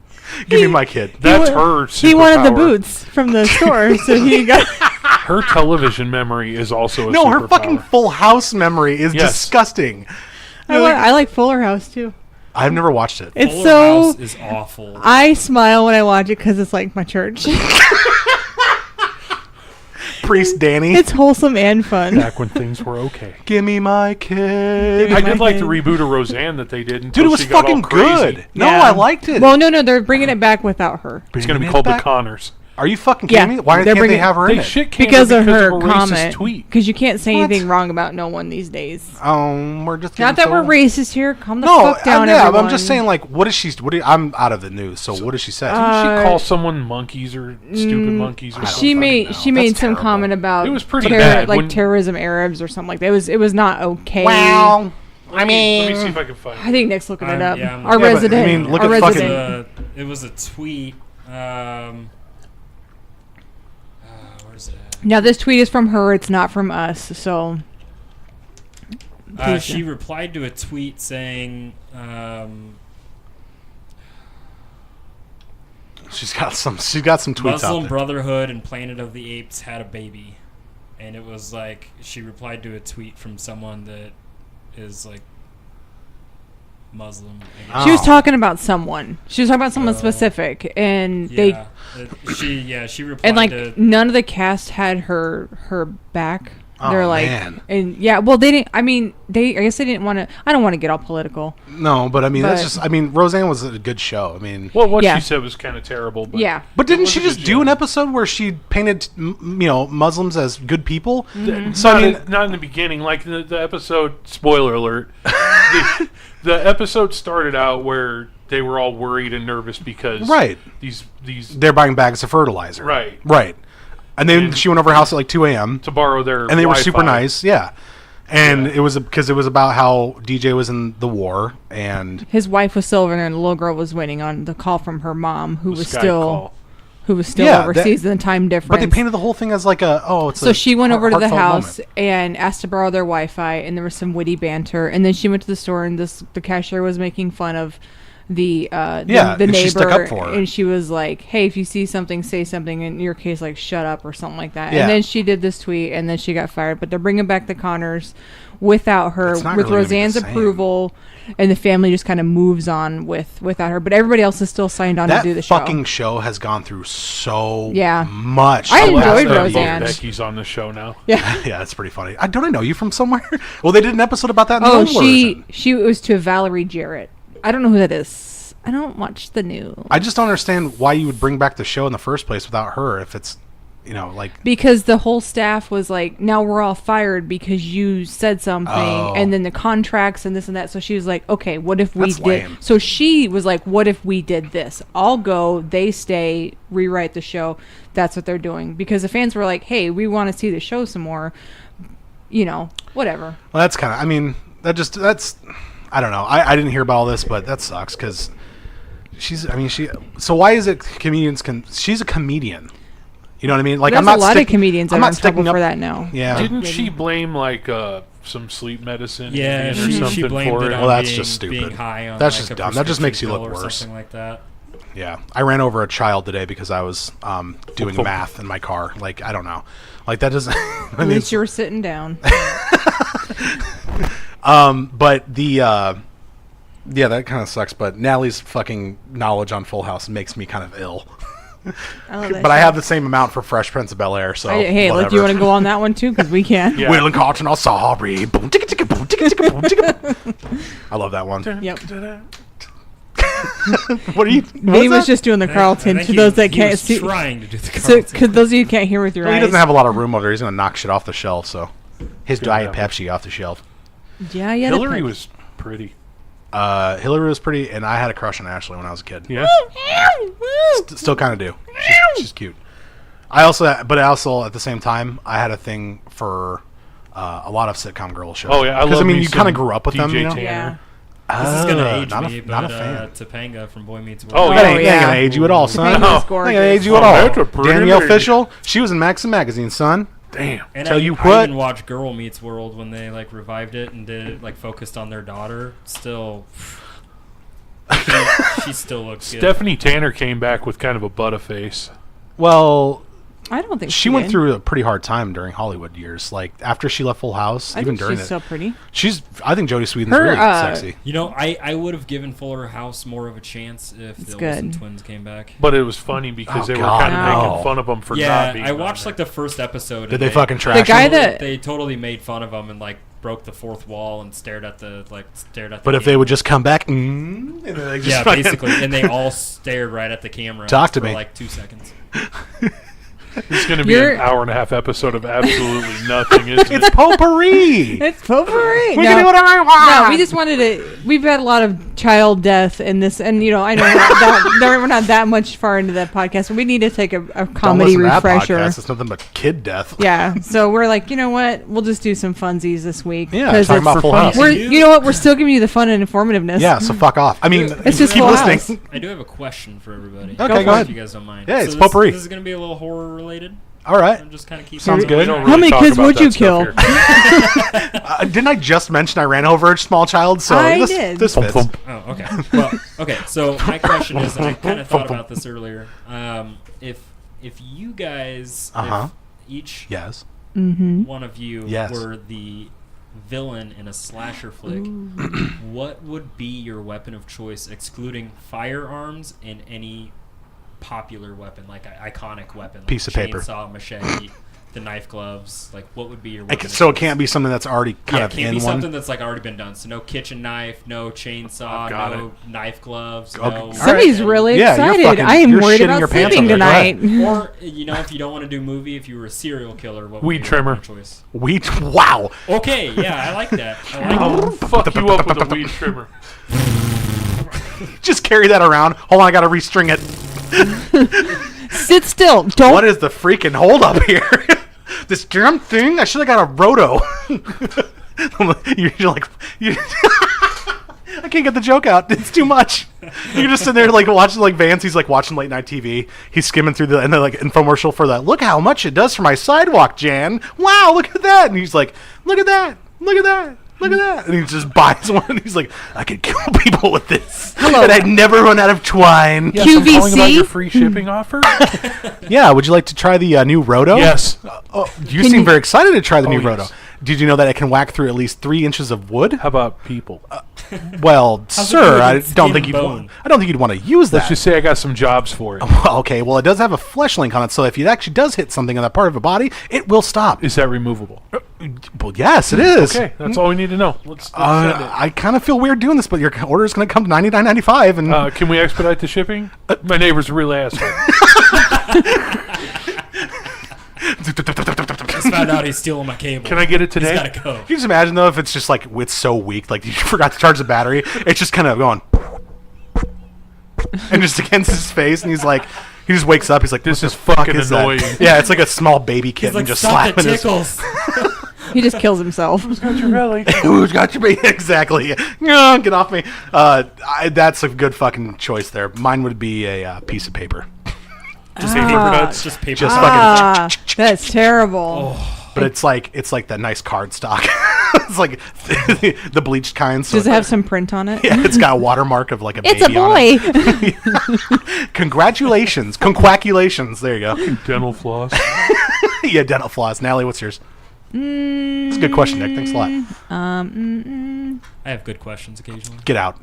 Give me my kid.
That's
wa-
her superpower.
He wanted the boots from the store, so he got.
Her television memory is also a
No,
superpower.
her fucking Full House memory is
Yes.
disgusting.
I like Fuller House too.
I've never watched it.
It's
Fuller
so.
House is awful.
I smile when I watch it because it's like my church.
Priest Danny.
It's wholesome and fun.
Back when things were okay.
Give me my kid.
Give
I
me
did
my
like
kid.
the reboot of Roseanne that they did.
Dude,
until
it was
she got all
fucking
crazy.
good. No,
Yeah.
I liked it.
Well, no, they're bringing it back without her
It's going to be
Bring it
called
back.
The Connors.
Are you fucking kidding
Yeah,
me? Why
they're
can't they
bringing-
have her in
They
it?
shit canned
because
her
of her
a racist
comment.
tweet.
Because you can't say
What?
anything wrong about no one these days.
We're just
Not that
getting
we're
so-
racist here. Calm the
No,
fuck down,
yeah, but
everyone.
I'm just saying, like, what is she? I'm out of the news. So what does she say?
Did she call someone monkeys or stupid monkeys or
I don't
something?
She
fucking know.
she made
That's
some
terrible.
comment about
It was pretty bad
like
when-
terrorism Arabs or something like that. It was not okay.
Well,
Let me see if I can find
I
it.
think Nick's looking it up.
Yeah, I'm
Our
Yeah, but, I
resident.
mean, look
our
at fucking-
resident.
It was a tweet. Where's it at?
Now this tweet is from her. It's not from us. So please
She
do.
replied to a tweet saying,
she's got some tweets out
Muslim
there.
Brotherhood and Planet of the Apes had a baby. And it was like, she replied to a tweet from someone that is like Muslim. I guess.
She was
Oh.
talking about someone. She was talking about someone
Oh.
specific, and
Yeah, she replied
and like
to,
none of the cast had her back.
Oh,
They're like,
man.
and yeah, well, they didn't. I mean, I guess they didn't want to. I don't want to get all political.
No, but I mean, that's
But-
just. I mean, Roseanne was a good show. I mean,
Well, what
Yeah.
she said was kind of terrible. But
Yeah.
but didn't
was
she
a good
just do
show.
an episode where she painted, Muslims as good people?
Mm-hmm.
So I mean,
not in the beginning. Like the episode. Spoiler alert. the episode started out where they were all worried and nervous because
Right.
these
they're buying bags of fertilizer.
Right.
Right. And then
And-
she went over her house at like 2 a.m.
to borrow their
and they were super
Wi-Fi.
nice. Yeah. And
Yeah.
it was because it was about how DJ was in the war and
His wife was still over there, and the little girl was waiting on the call from her mom, who was
Skype
still
call.
overseas
that-
in the time difference.
but they painted the whole thing as like it's
So she went over to the
heartfelt
house
moment.
and asked to borrow their Wi-Fi, and there was some witty banter. And then she went to the store, and the cashier was making fun of the
Yeah,
the
and
neighbor,
she stuck up for her.
and she was like, "Hey, if you see something, say something." In your case, like "shut up" or something like that.
Yeah.
And then she did this tweet, and then she got fired. But they're bringing back the Connors without her,
It's not
with
really gonna be the
Roseanne's
same.
approval, and the family just kind of moves on without her. But everybody else is still signed on
That
to do the show.
fucking show has gone through so
Yeah.
much.
I
the last
enjoyed
30
Roseanne.
years.
Becky's on the show now.
Yeah.
Yeah, that's pretty funny. Don't I know you from somewhere? Well, they did an episode about that in the
Oh,
old version.
she was to Valerie Jarrett. I don't know who that is. I don't watch the news.
I just don't understand why you would bring back the show in the first place without her if it's, like...
Because the whole staff was like, now we're all fired because you said something,
Oh.
and then the contracts and this and that. So she was like, okay, what if we
That's
did?
lame.
So she was like, what if we did this? I'll go, they stay, rewrite the show. That's what they're doing. Because the fans were like, hey, we want to see the show some more. Whatever.
Well, that's kind of... I mean, that's... I don't know. I didn't hear about all this, but that sucks because... So why is it comedians she's a comedian. You know what I mean? Like,
There's
I'm not
a lot of comedians that
I'm
are
not
in trouble
sticking up
for that now.
Yeah.
Didn't she blame like some sleep medicine?
Yeah,
or
she
something
blamed
for
it
it.
on
Well, that's
being,
just stupid.
being high on
That's
like
just
a
dumb. That just makes you
prescription
look
pill or
worse.
something like that.
Yeah. I ran over a child today because I was doing math in my car. Like, I don't know. Like, that doesn't...
At least you were sitting down.
But the... yeah, that kind of sucks, but Natalie's fucking knowledge on Full House makes me kind of ill.
I love that
But I
show.
have the same amount for Fresh Prince of Bel-Air, so
Hey, like,
whatever.
you want to go on that one too? Because we can.
Yeah.
Will and Carlton, all sorry. Boom, ticka, ticka, boom, ticka, ticka, boom, ticka, boom. I love that one.
Yep.
What are you...
He was just doing the Carlton.
I think
To those that
he
can't
was
see,
trying to do the
so
Carlton.
could those of you who can't hear with your
Well, he
eyes.
doesn't have a lot of room over there. He's going to knock shit off the shelf, so... His
Good
Diet
enough.
Pepsi off the shelf.
Yeah, yeah.
Hillary was pretty.
Hillary was pretty, and I had a crush on Ashley when I was a kid.
Yeah.
Still kind of do. She's cute. I also at the same time, I had a thing for a lot of sitcom girl shows.
Oh yeah, I
because
love
you
me
kind of
some
grew up with them.
DJ
You know?
Tanner.
Yeah.
This is gonna age
not
me,
a, not
but
a fan.
Topanga from Boy Meets
Oh,
World.
That
yeah.
ain't,
yeah.
gonna age you at all, son.
Topanga's
No.
That
gorgeous.
ain't gonna age you at
Oh,
all.
that's a pretty
Danielle
lady.
Fishel, she was in Maxim magazine, son.
Damn.
And
Tell
I,
you
I
what.
even watched Girl Meets World when they like revived it and did it, like focused on their daughter. Still, she still looks good.
Stephanie Tanner came back with kind of a butterface.
Well,
I don't think
she went
did.
through a pretty hard time during Hollywood years. Like after she left Full House,
I
even
think
during
she's
it,
still pretty.
I think Jodie Sweetin's
Her,
really
uh,
sexy.
You know, I would have given Fuller House more of a chance if
It's
the Olsen
good.
twins came back.
But it was funny because
Oh,
they were
God,
kind of
no.
making fun of them for not
Yeah,
being
I
on
watched
there.
like the first episode.
Did
and
they fucking trash
The guy
him?
that-
they totally made fun of him and like broke the fourth wall and stared at the
But if they
camera.
would just come back, and then they just
yeah,
fucking-
basically, and they all stared right at the camera.
Talk to
for
me.
like 2 seconds.
It's going to be
You're-
an hour and a half episode of absolutely nothing, isn't
It's
it?
potpourri.
It's potpourri.
We can do whatever I want.
No, we just wanted to. We've had a lot of child death in this, and you know, I know that we're not that much far into that podcast, and we need to take a
Don't
comedy
listen to that
refresher.
podcast. It's nothing but kid death.
Yeah, so we're like, you know what? We'll just do some funsies this week.
Yeah,
'cause
talking about
it's-
Full
fun.
House.
We're, you know what? We're still giving you the fun and informativeness.
Yeah, so fuck off. I mean,
It's just
keep
Full
listening.
House.
I do have a question for everybody.
Okay,
Go
go
for
ahead.
If you guys don't mind.
Yeah,
So
it's
this,
potpourri.
This is going to be a little horror related.
All right.
I'm just kind of keep
Sounds
it
good.
We don't
How
really
many
talk
kids
about
would
that
you
stuff
kill?
here.
Didn't I just mention I ran over a small child? So
I
this,
did.
this
Thump,
fits.
thump.
Oh, okay. Well, okay. So my question is, and I kind of thought about this earlier. If you guys,
Uh-huh.
if each
Yes.
Mm-hmm.
one of you
Yes.
were the villain in a slasher flick, what would be your weapon of choice, excluding firearms and any popular weapon, like an iconic weapon, like
Piece of paper.
chainsaw, machete, the knife gloves? Like, what would be your weapon?
So
of
it can't be something that's already kind
yeah,
of
it can't
in
be
one.
something that's like already been done. So no kitchen knife, no chainsaw,
Got
no knife gloves,
Okay.
no.
Somebody's really
Yeah, you're
excited.
fucking-
I am
you're
worried
shitting
about
your pants
sleeping
over there.
tonight.
Or you know, if you don't want to do movie, if you were a serial killer, what would
Weed
be your
trimmer.
weapon of choice?
Wow.
Okay, yeah, I like that. I like
I'll fuck you up with a weed trimmer.
Just carry that around. Hold on, I gotta restring it.
Sit still. Don't.
What is the freaking hold up here? This damn thing? I should have got a roto. You're like, I can't get the joke out. It's too much. You're just sitting there like watching like Vance. He's like watching late night TV. He's skimming through the like infomercial for that. Look how much it does for my sidewalk, Jan. Wow, look at that. And he's like, look at that. Look at that. Look at that. And he just buys one. And he's like, I could kill people with this.
Hello.
And I'd never run out of twine.
Yes, I'm calling about
QVC?
your free shipping offer.
Yeah, would you like to try the new roto?
Yes.
Oh, you
Can
seem
you-
very excited to try the new
Oh,
roto.
yes.
Did you know that it can whack through at least 3 inches of wood?
How about people?
Well,
How's it
sir,
good
I
with
don't
skin
think
and
you'd
bone?
want. I don't think you'd want to use that.
Let's just say I got some jobs for it.
Well, okay, well, it does have a flesh link on it, so if it actually does hit something on that part of a body, it will stop.
Is that removable?
Well, yes, it is.
Okay, that's all we need to know. Let's send it.
I kind of feel weird doing this, but your order is going to come to $99.95, and
Can we expedite the shipping? My neighbor's a real asshole.
Just found out he's stealing my cable.
Can I get it
He's
today?
gotta go.
Can you just imagine though if it's just like it's so weak, like you forgot to charge the battery, it's just kind of going, and just against his face, and he's like, he just wakes up, he's like,
This
what
is
the fuck
fucking
is that?"
annoying.
Yeah, it's like a small baby kid
He's like,
and just
stop the
slapping his.
tickles.
He just kills himself.
Who's got your belly?
Who's got your baby? Exactly. No, get off me. That's a good fucking choice there. Mine would be a piece of paper.
Just paper cuts.
Just paper.
Just
cuts.
fucking.
That's terrible.
But it's like that nice card stock. It's like the bleached kind. So
Does it have some print on it?
Yeah, it's got a watermark of like a
It's a
baby on
boy.
it. Congratulations. Conquaculations. There you go.
Dental floss.
Yeah, dental floss. Natalie, what's yours? It's a good question, Nick. Thanks a lot.
I have good questions occasionally.
Get out.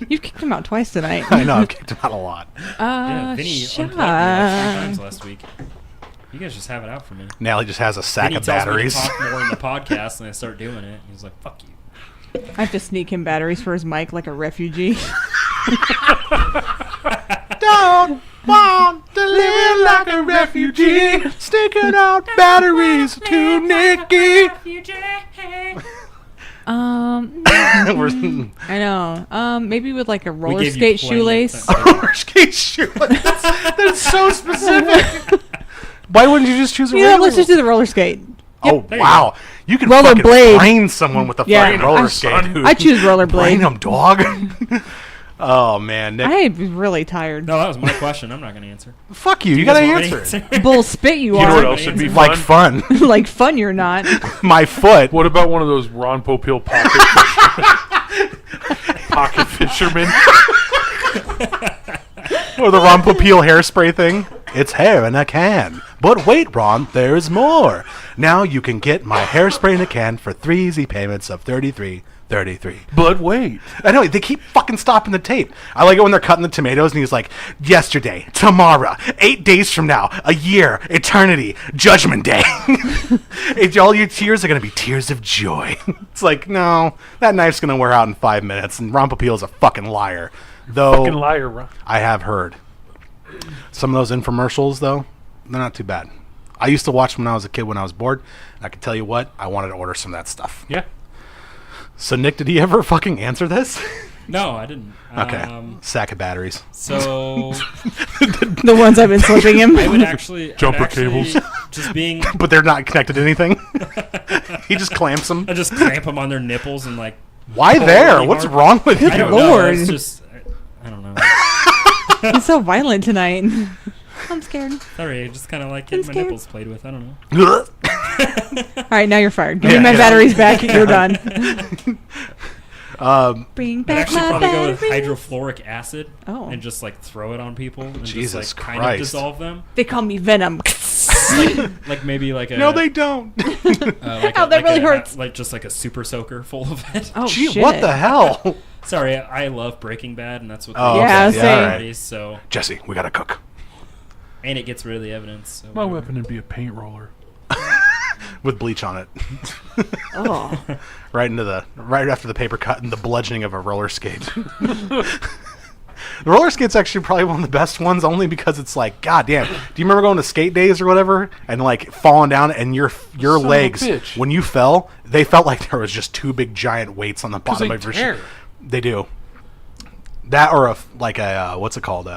You've kicked him out twice tonight.
I know. I've kicked him out a lot.
Yeah, Vinny unplugged me like 3 times last week. You guys just have it out for me.
Natalie just has a sack
Vinny
of
tells
batteries.
me to talk more in the podcast, and I start doing it. He's like, "Fuck you."
I have to sneak him batteries for his mic like a refugee.
Don't want to live like a refugee, sticking out batteries to Nikki.
I know. Maybe with like a roller
gave you
skate
plenty of
shoelace.
time.
Roller skate shoelace. That's so specific. Why wouldn't you just choose a
Yeah,
regular?
let's just do the roller skate.
Oh
there you
wow, you can
Roller
fucking
blade.
brain someone with a
Yeah,
fucking roller
I-
skate. Dude.
I choose
Brain
rollerblade.
them, dog. Oh man, Nick.
I'm really tired.
No, that was my question. I'm not going to answer.
Fuck you. You gotta
guys want me to
answer. it.
Bull spit you
You know what
are.
else would be
Like
fun?
fun.
Like fun you're not.
My foot.
What about one of those Ron Popeil pocket pocket fishermen?
Or the Ron Popeil hairspray thing. It's hair in a can. But wait, Ron, there's more. Now you can get my hairspray in a can for 3 easy payments of $33.33.
But wait.
I know, they keep fucking stopping the tape. I like it when they're cutting the tomatoes and he's like, yesterday, tomorrow, 8 days from now, a year, eternity, judgment day. All your tears are going to be tears of joy. It's like, no, that knife's going to wear out in 5 minutes, and Ron Popeil's a fucking liar. Though,
Fucking liar, Ron.
I have heard. Some of those infomercials, though, they're not too bad. I used to watch them when I was a kid when I was bored. I can tell you what, I wanted to order some of that stuff.
Yeah.
So, Nick, did he ever fucking answer this?
No, I didn't.
Okay. Sack of batteries.
So
The ones I've been slipping him.
I would actually
Jumper cables.
Just being.
But they're not connected to anything. He just clamps them.
I just clamp them on their nipples and like.
Why
pull
there?
really
What's
hard.
wrong with you?
I don't know.
Lord.
It's just. I don't know.
He's so violent tonight. I'm scared.
Sorry, I just kind of like getting my
scared.
nipples played with. I don't know.
All right, now you're fired. Give me
Yeah,
my
yeah.
batteries back. You're done. Bring
I'd
back
actually
my
probably go with
batteries.
hydrofluoric acid
Oh.
and just like throw it on people and
Jesus
just like kind
Christ.
of dissolve them.
They call me Venom.
Like maybe like a
No, they don't.
like
Ow, that really
a,
hurts.
like just like a super soaker full of it.
Oh,
Gee,
shit.
what the hell?
Sorry, I love Breaking Bad, and that's what.
Oh,
they
Yeah,
use
same.
nowadays, So
Jesse, we gotta cook.
and it gets rid of the evidence. So
My
whatever.
weapon would be a paint roller.
With bleach on it.
Oh.
Right after the paper cut and the bludgeoning of a roller skate. The roller skate's actually probably one of the best ones, only because it's like, god damn. Do you remember going to skate days or whatever and like falling down and your
Son of a
legs
bitch.
when you fell, they felt like there was just 2 big giant weights on the bottom
they
of your
tear.
shoe. They do. That or what's it called?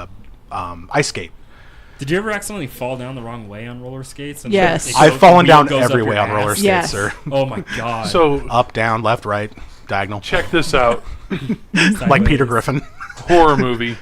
Ice skate.
Did you ever accidentally fall down the wrong way on roller skates? And
Yes.
it
I've
goes-
fallen
the wheel
down
goes up
every
your
way on roller
ass?
skates,
Yes.
sir.
Oh my god!
So
Up, down, left, right, diagonal.
check this out.
Like Peter
Sideways.
Griffin.
Horror movie.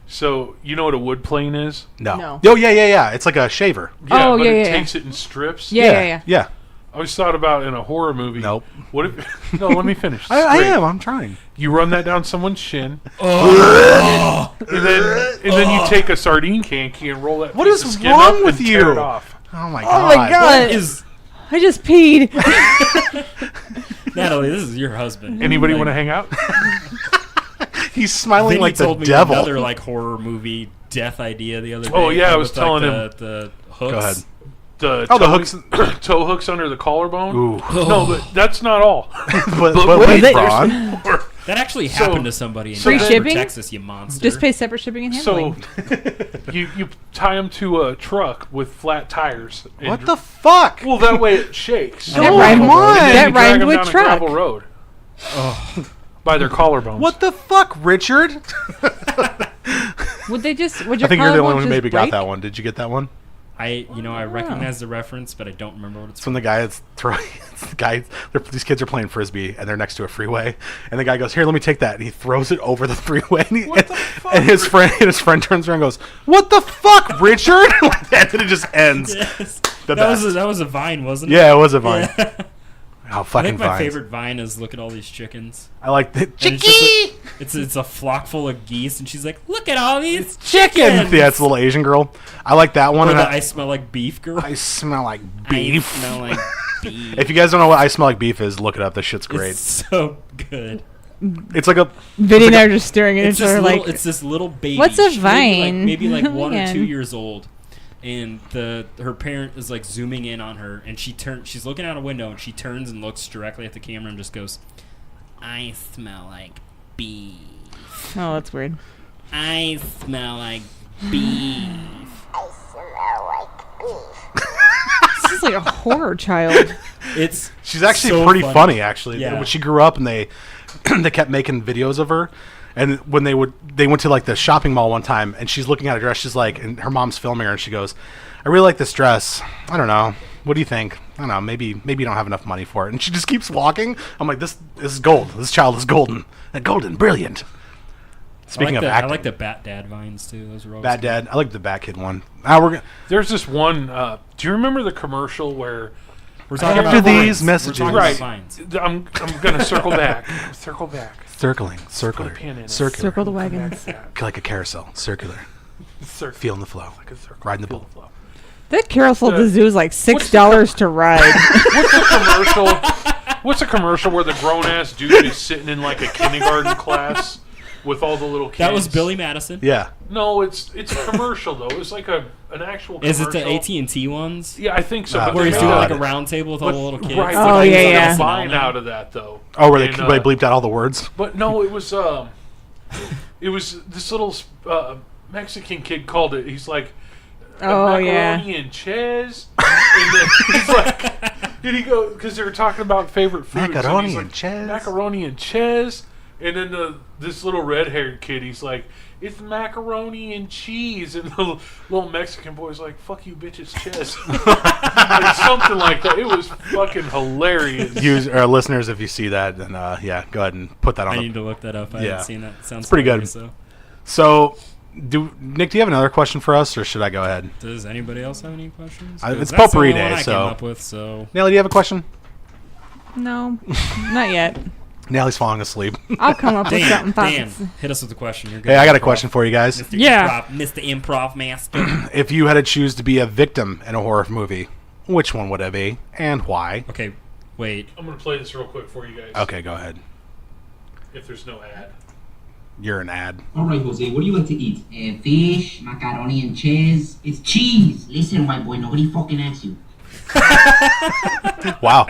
So you know what a wood plane is?
No.
Oh, yeah. It's like a shaver.
Yeah,
Oh,
but
yeah,
it
yeah,
takes it in strips.
Yeah.
Yeah.
I always thought about in a horror movie.
Nope.
What if? No, let me finish.
I
Straight.
am. I'm trying.
You run that down someone's shin,
Oh.
and then you take a sardine can key and roll that.
What
piece
is
of skin
wrong
up
with
and tear
you?
it off.
Oh, my
Oh
God.
my god.
Is
I just peed.
Natalie? This is your husband.
Anybody
Like,
want to hang out?
He's smiling
Vinny
like the
told me
devil.
another like horror movie death idea the other day.
Oh, yeah, I was
with, like,
telling
the hooks.
Go ahead.
The
Oh, the
toe-
hooks.
toe hooks under the collarbone.
Ooh.
No, but that's not all.
but
But
wait,
wait,
Ron.
That actually
So-
happened to somebody in
so
Dallas,
shipping?
Texas, you monster.
Just pay separate shipping and
So
handling.
you tie them to a truck with flat tires. and
What the fuck?
Well, that way it shakes.
That rhymed-
And then
that
you drag
rhymed
them
with
down a
truck.
gravel road. By their collarbones.
What the fuck, Richard?
Would
I
your
think you're the only
collarbones
one who
just
maybe
break?
got that one. Did you get that one?
I recognize the reference, but I don't remember what it's
It's when the guy that's throwing. These kids are playing frisbee, and they're next to a freeway, and the guy goes, "Here, let me take that," and he throws it over the freeway, and his friend turns around and goes, "What the fuck, Richard?" Like that, and it just ends.
Yes.
The
That
best.
was a Vine, wasn't it?
Yeah, it was a Vine.
Yeah.
Oh,
I
fucking
think my
Vines.
favorite Vine is look at all these chickens.
I like the
And it's a flock full of geese, and she's like, "Look at all these chickens!"
Yeah, it's a little Asian girl. I like that one.
Or
And
the I smell like beef girl.
I smell like
I
beef.
smell like beef.
If you guys don't know what I smell like beef is, look it up. This shit's great.
It's so good.
It's like a
Vinny and I are just staring at
It's
each other like,
it's this little baby.
What's a
She's
Vine?
Maybe like
Oh,
1 or
man.
2 years old, and her parent is like zooming in on her, and she's looking out a window, and she turns and looks directly at the camera and just goes, "I smell like beef.
oh, that's weird.
I smell like beef."
This is like a horror child.
She's actually
so
pretty funny actually.
Yeah.
When she grew up and they they kept making videos of her, and when they went to like the shopping mall one time, and she's looking at a dress, she's like, and her mom's filming her, and she goes, "I really like this dress. I don't know. What do you think? I don't know. Maybe you don't have enough money for it." And she just keeps walking. I'm like, this is gold. This child is golden. And golden, brilliant. Speaking of
I
acting,
like the Bat Dad Vines too. Those are always
Bad
good.
Dad. I like the Bat Kid one. Now we're gonna.
There's this one. Do you remember the commercial where?
We're talking
After
about
these
vines.
messages.
We're talking
Right.
about vines.
I'm gonna circle back. Circle back.
Circling, circular,
Put a pin in it.
circular,
Circle the wagons.
like a carousel, circular,
Circle.
feeling the flow,
Like a circle.
riding the
Feel
bull.
flow.
That carousel at the zoo is like $6 to ride.
What's a commercial? What's a commercial where the grown ass dude is sitting in like a kindergarten class with all the little kids?
That was Billy Madison.
Yeah,
No, it's a commercial though. It's like an actual.
Is
Commercial.
it the AT&T ones?
Yeah, I think so.
Ah,
but
Where
they
he's
made
doing
like
like a round table with all the little kids?
Right.
Oh,
but they
yeah,
made
yeah.
a Vine out of that though.
Oh, where they
And,
bleeped out all the words.
But no, it was this little Mexican kid called it. He's like,
Oh, yeah.
macaroni and cheese. And then he's like, did he go? Because they were talking about favorite foods.
Macaroni
he's
and
like,
cheese.
Macaroni and cheese. And then this little red-haired kid, he's like, it's macaroni and cheese. And the little Mexican boy's like, fuck you, bitch, it's cheese. Like something like that. It was fucking hilarious.
Listeners, if you see that, then yeah, go ahead and put that on.
I need to look that up. I
Yeah.
haven't seen that. Sounds
It's pretty good.
hilarious, though.
So, Nick, do you have another question for us, or should I go ahead?
Does anybody else have any questions?
It's
'Cause that's
Potpourri
the only
Day,
one I
so-
came up with, so
Nelly, do you have a question?
No, not yet.
Nelly's falling asleep.
I'll come up with something.
Dan,
Fun.
hit us with a question. You're good.
Hey, I got a
Improv.
question for you guys.
Mr.
Yeah.
Mr. Improv Master.
If you had to choose to be a victim in a horror movie, which one would it be, and why?
Okay, wait.
I'm going to play this real quick for you guys.
Okay, go ahead.
If there's no ad.
You're an ad.
All right, Jose, what do you like to eat?
Fish, macaroni and cheese. It's cheese. Listen, white boy, nobody fucking asks you.
Wow.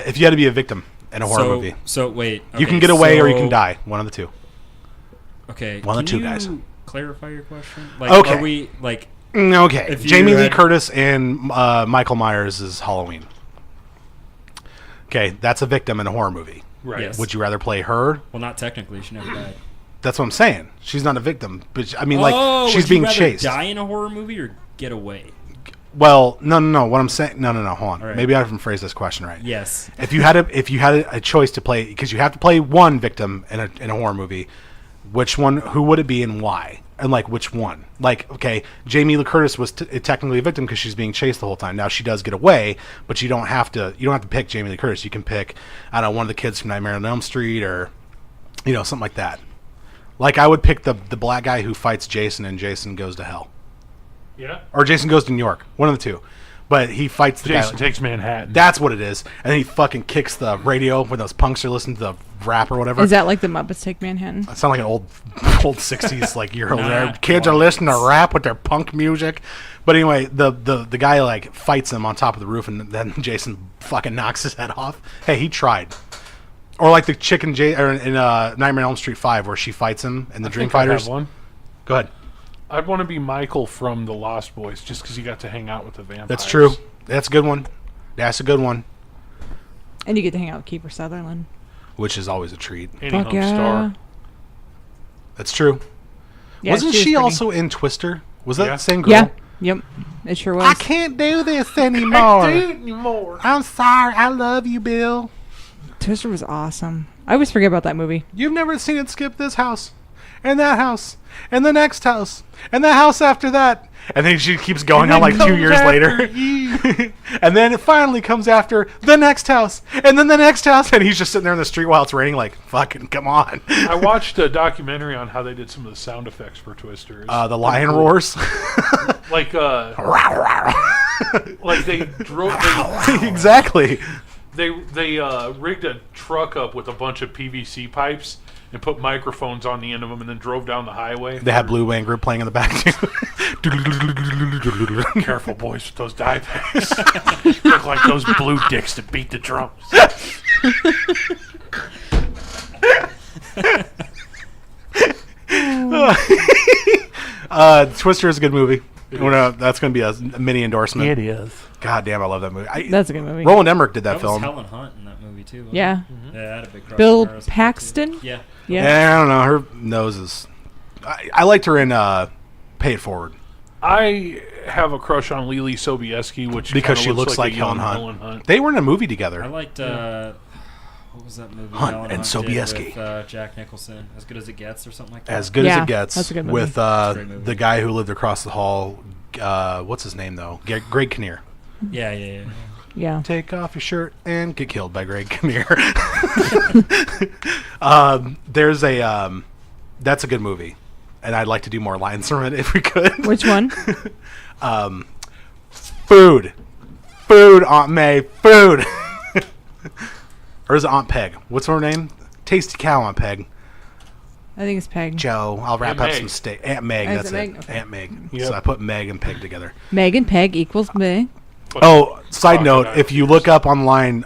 If you had to be a victim in a horror movie,
So wait.
you can
okay,
get away or you
so-
can die. One of the two.
Okay.
One of the
can
two guys.
you clarify your question? Like,
Okay.
Are we like?
Okay.
If you
Jamie Lee
had-
Curtis and Michael Myers is Halloween. Okay, that's a victim in a horror movie.
Right.
Yes.
Would you rather play her?
Well, not technically. She never died.
That's what I'm saying. She's not a victim, but I mean, like,
Oh,
she's
would you
being
rather
chased.
Die in a horror movie or get away?
Well, no. What I'm saying, no. Hold on.
All right.
Maybe I haven't phrased this question right.
Yes.
If you had a choice to play, because you have to play one victim in a horror movie, which one? Who would it be and why? And like which one? Like, okay, Jamie Lee Curtis was technically a victim because she's being chased the whole time. Now she does get away, but you don't have to pick Jamie Lee Curtis. You can pick, I don't know, one of the kids from Nightmare on Elm Street or something like that. Like I would pick the black guy who fights Jason and Jason Goes to Hell,
Yeah.
or Jason Goes to New York. One of the two. But he fights the
Jason
guy.
takes Manhattan.
That's what it is. And then he fucking kicks the radio when those punks are listening to the rap or whatever.
Is that like the Muppets Take Manhattan?
I sound like an old 60s like Euro
Not
there. Kids are
quite.
listening to rap with their punk music. But anyway, the guy like fights him on top of the roof, and then Jason fucking knocks his head off. Hey, he tried. Or like the chick in Nightmare on Elm Street 5 where she fights him in the Dream
think I have
Fighters.
one.
Go ahead.
I'd want to be Michael from The Lost Boys just because he got to hang out with the vampires.
That's true. That's a good one. That's a good one.
And you get to hang out with Kiefer Sutherland.
Which is always a treat.
Annie
Fuck yeah.
Star.
That's true.
Yeah,
Wasn't
was
she
pretty.
also in Twister Was that
Yeah.
the same girl?
Yeah. Yep. It sure was.
I can't do this anymore.
anymore.
I'm sorry. I love you, Bill.
Twister was awesome. I always forget about that movie.
You've never seen it skip this house, and that house, and the next house, and the house after that. And then she keeps going on like 2 years later. And then it finally comes after the next house, and then the next house. And he's just sitting there in the street while it's raining like, fucking come on.
I watched a documentary on how they did some of the sound effects for Twister.
The lion roars.
Like like they drove.
Exactly.
They rigged a truck up with a bunch of PVC pipes and put microphones on the end of them, and then drove down the highway.
They had Blue Wayne Group playing in the back too.
Careful, boys, with those dye bags. Look like those blue dicks that beat the drums.
Twister is a good movie. That's going to be a mini endorsement.
It is.
God damn, I love that movie.
That's a good movie.
Roland Emmerich did that
That
film.
was Helen Hunt in that movie too. Wasn't
Yeah.
it? Yeah, I had a big crush
Bill
on her as a kid, too.
Paxton?
Yeah.
Yeah.
Yeah, I don't know. Her nose is. I liked her in Pay It Forward
I have a crush on Lily Sobieski, which
because
kinda
she looks like
a young
Helen Hunt. They were in a movie together.
I liked what was that movie?
Hunt
Helen
and
did
Sobieski.
with Jack Nicholson. As Good as It Gets, or something like that.
As Good
Yeah,
as It Gets.
that's a good movie.
With
That's a great movie.
the guy who lived across the hall. What's his name though? Greg Kinnear.
Yeah.
Yeah.
Take off your shirt and get killed by Greg Kinnear. There's a that's a good movie, and I'd like to do more lines from it if we could.
Which one?
Food, Aunt May, food. Or is it Aunt Peg? What's her name? Tasty Cow, Aunt Peg.
I think it's Peg.
Joe, I'll wrap
Aunt
up
Meg.
some steak. Aunt Meg,
Is
that's
it
it.
Meg? Okay.
Aunt Meg.
Yep.
So I put Meg and Peg together.
Meg and Peg equals Meg.
Oh, side note,
Crocodile.
if you look up online,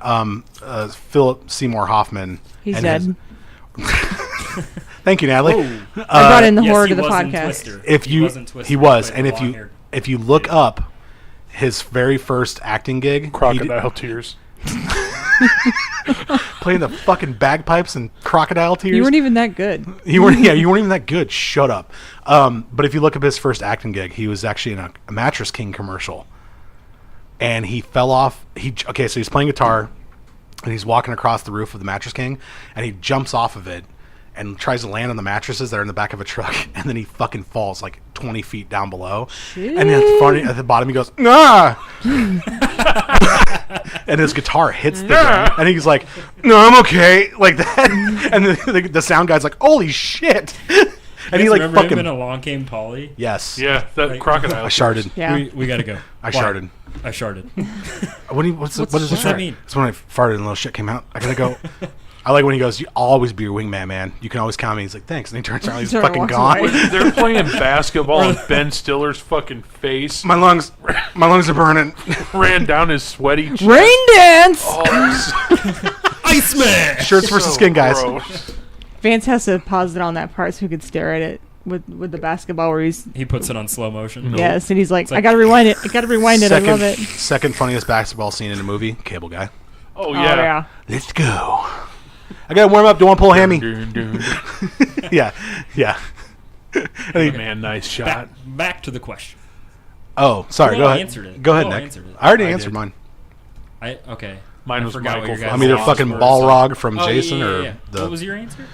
Philip Seymour Hoffman.
He's
and
dead.
Thank you, Natalie.
I brought in the
Yes,
horror
he
to the
was in
podcast.
Twister.
If you,
was in Twister.
he was,
played
and
the
if you
long-haired-
if you look up his very first acting gig, he did-
Crocodile tears.
playing the fucking bagpipes and crocodile tears.
You weren't even that good.
You weren't even that good. Shut up. But if you look up his first acting gig, he was actually in a Mattress King commercial, and he fell off. So he's playing guitar, and he's walking across the roof of the Mattress King, and he jumps off of it and tries to land on the mattresses that are in the back of a truck, and then he fucking falls like 20 feet down below. And then at the bottom he goes, "Nah!" And his guitar hits the ground, and he's like, "No, I'm okay," like that. And the sound guy's like, "Holy shit!" And he
You
like
remember him
fucking
in Along Came Polly?
yes,
Yeah, that
Like-
crocodile.
I sharded.
Yeah.
We gotta go.
I
Why?
sharded.
I sharded.
What does
what's that mean?
It's when I farted and a little shit came out. I gotta go. I like when he goes, "You always be your wingman, man. You can always count me." He's like, "Thanks," and he turns around, he's
Sort of
fucking
walks
gone.
away.
They're playing basketball and Ben Stiller's fucking face
My lungs are burning.
ran down his sweaty chest.
Rain dance.
Oh,
Iceman!
Shirts versus
so
skin, guys.
gross.
Vance has to pause it on that part so we could stare at it with the basketball where he's
He puts it on slow motion.
yes, and he's like,
like-
I gotta rewind it. I gotta rewind it. I love it.
Second funniest basketball scene in a movie. Cable Guy.
Oh
Oh
yeah.
yeah.
Let's go. I gotta warm up. Don't want to pull a hammy.
Dun, dun, dun.
Yeah.
Man, nice shot.
Back to the question.
Oh, sorry.
Who
Go
all
ahead.
answered it?
Go ahead,
Who all
Nick.
answered it?
I already
I
answered
did.
mine.
Okay.
Mine
I
was
forgot what
Michael
your guys'
I'm either
Fox
fucking
were.
Balrog from
Oh,
Jason
yeah,
or
yeah.
the
What was your answer?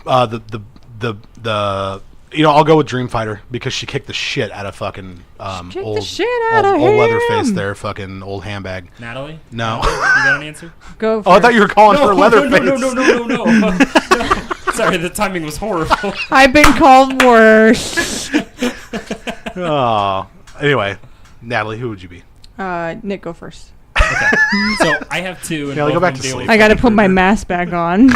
the I'll go with Dreamfighter because she kicked the shit out of fucking
Kicked
old
the shit out
old,
of
old Leatherface
him.
there, fucking old handbag.
Natalie?
No.
You got an answer?
Go.
Oh, I thought you were calling for Leatherface.
No. Sorry, the timing was horrible.
I've been called worse.
Oh. Anyway, Natalie, who would you be?
Nick, go first.
Okay. So I have two. And
Yeah,
both
go
of
back
them
to
deal
sleep.
with
I gotta
Freddy
put my
Krueger.
mask back on.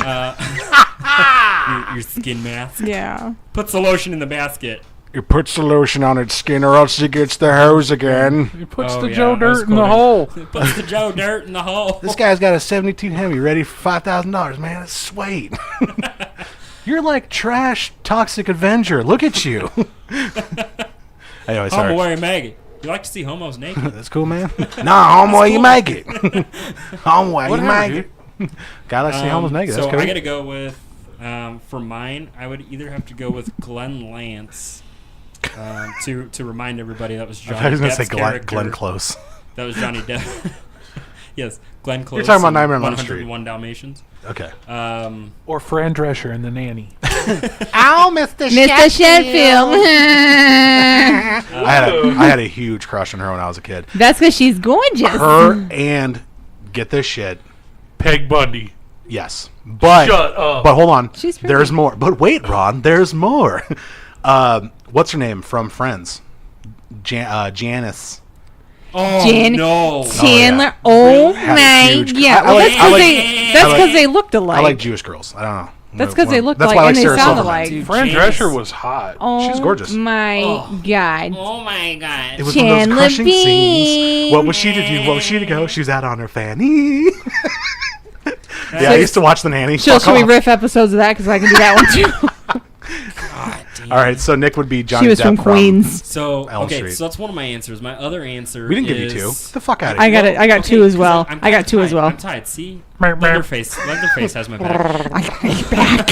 Your skin mask.
Yeah.
Puts the lotion in the basket.
You puts the lotion on its skin or else it gets the hose again.
He puts
Oh,
the
yeah,
Joe
I was
dirt in the
quoting.
hole.
Puts the Joe dirt in the hole.
This guy's got a 72 Hemi ready for $5,000, man. It's sweet. You're like trash, toxic Avenger. Look at you. Anyway, sorry.
Homo, you make it. You like to see homos naked?
That's cool, man. Nah, homo, you make it. Homo, you
Whatever,
make it. Guy likes to see homos naked.
So
That's cool.
I gotta go with for mine. I would either have to go with Glenn Lance To remind everybody, that was
I
Johnny
thought he was going to say
Depp's
Glenn,
character.
Glenn Close.
That was Johnny Depp. Yes, Glenn Close.
You're talking about
in
Nightmare on Elm Street.
101 Dalmatians.
Okay.
Or Fran Drescher in The Nanny.
Ow, Mr.
Mr. Sheffield.
I had a huge crush on her when I was a kid.
That's because she's gorgeous.
Her and, get this shit,
Peg Bundy.
yes. But,
Shut up.
But hold on.
She's pretty.
There's more. But wait, Ron, there's more. What's her name from Friends? Janice.
Oh
Jan-
no!
Chandler. Oh,
Had a
my
huge-
god.
I
Well,
like-
that's
I like-
because
I like-
they looked alike.
I like Jewish girls. I don't know.
That's 'cause they look
That's
like-
why I
and they
Sarah
sound
Silverman.
alike.
Dude,
Fran
Janice-
Drescher was hot.
Oh,
She's gorgeous.
my god.
Oh my god!
It was one of those
Chandler
crushing scenes.
Bing.
What was she to do? What was she to go? She was out on her fanny. Yeah, I used to watch The Nanny.
She'll
Fuck
show me
off.
riff episodes of that because I can do that one too.
God damn.
All right, so Nick would be Johnny
She was
Depp
from Queens.
So
Elm
okay,
Street.
so that's one of my answers. My other answer
We didn't give you
is,
two. Get the fuck out of
I
here.
got it. I got
Okay,
two as
'cause
well.
I'm
I got two as
tied.
well.
I'm tied. See, Leatherface has my back.
I got his back.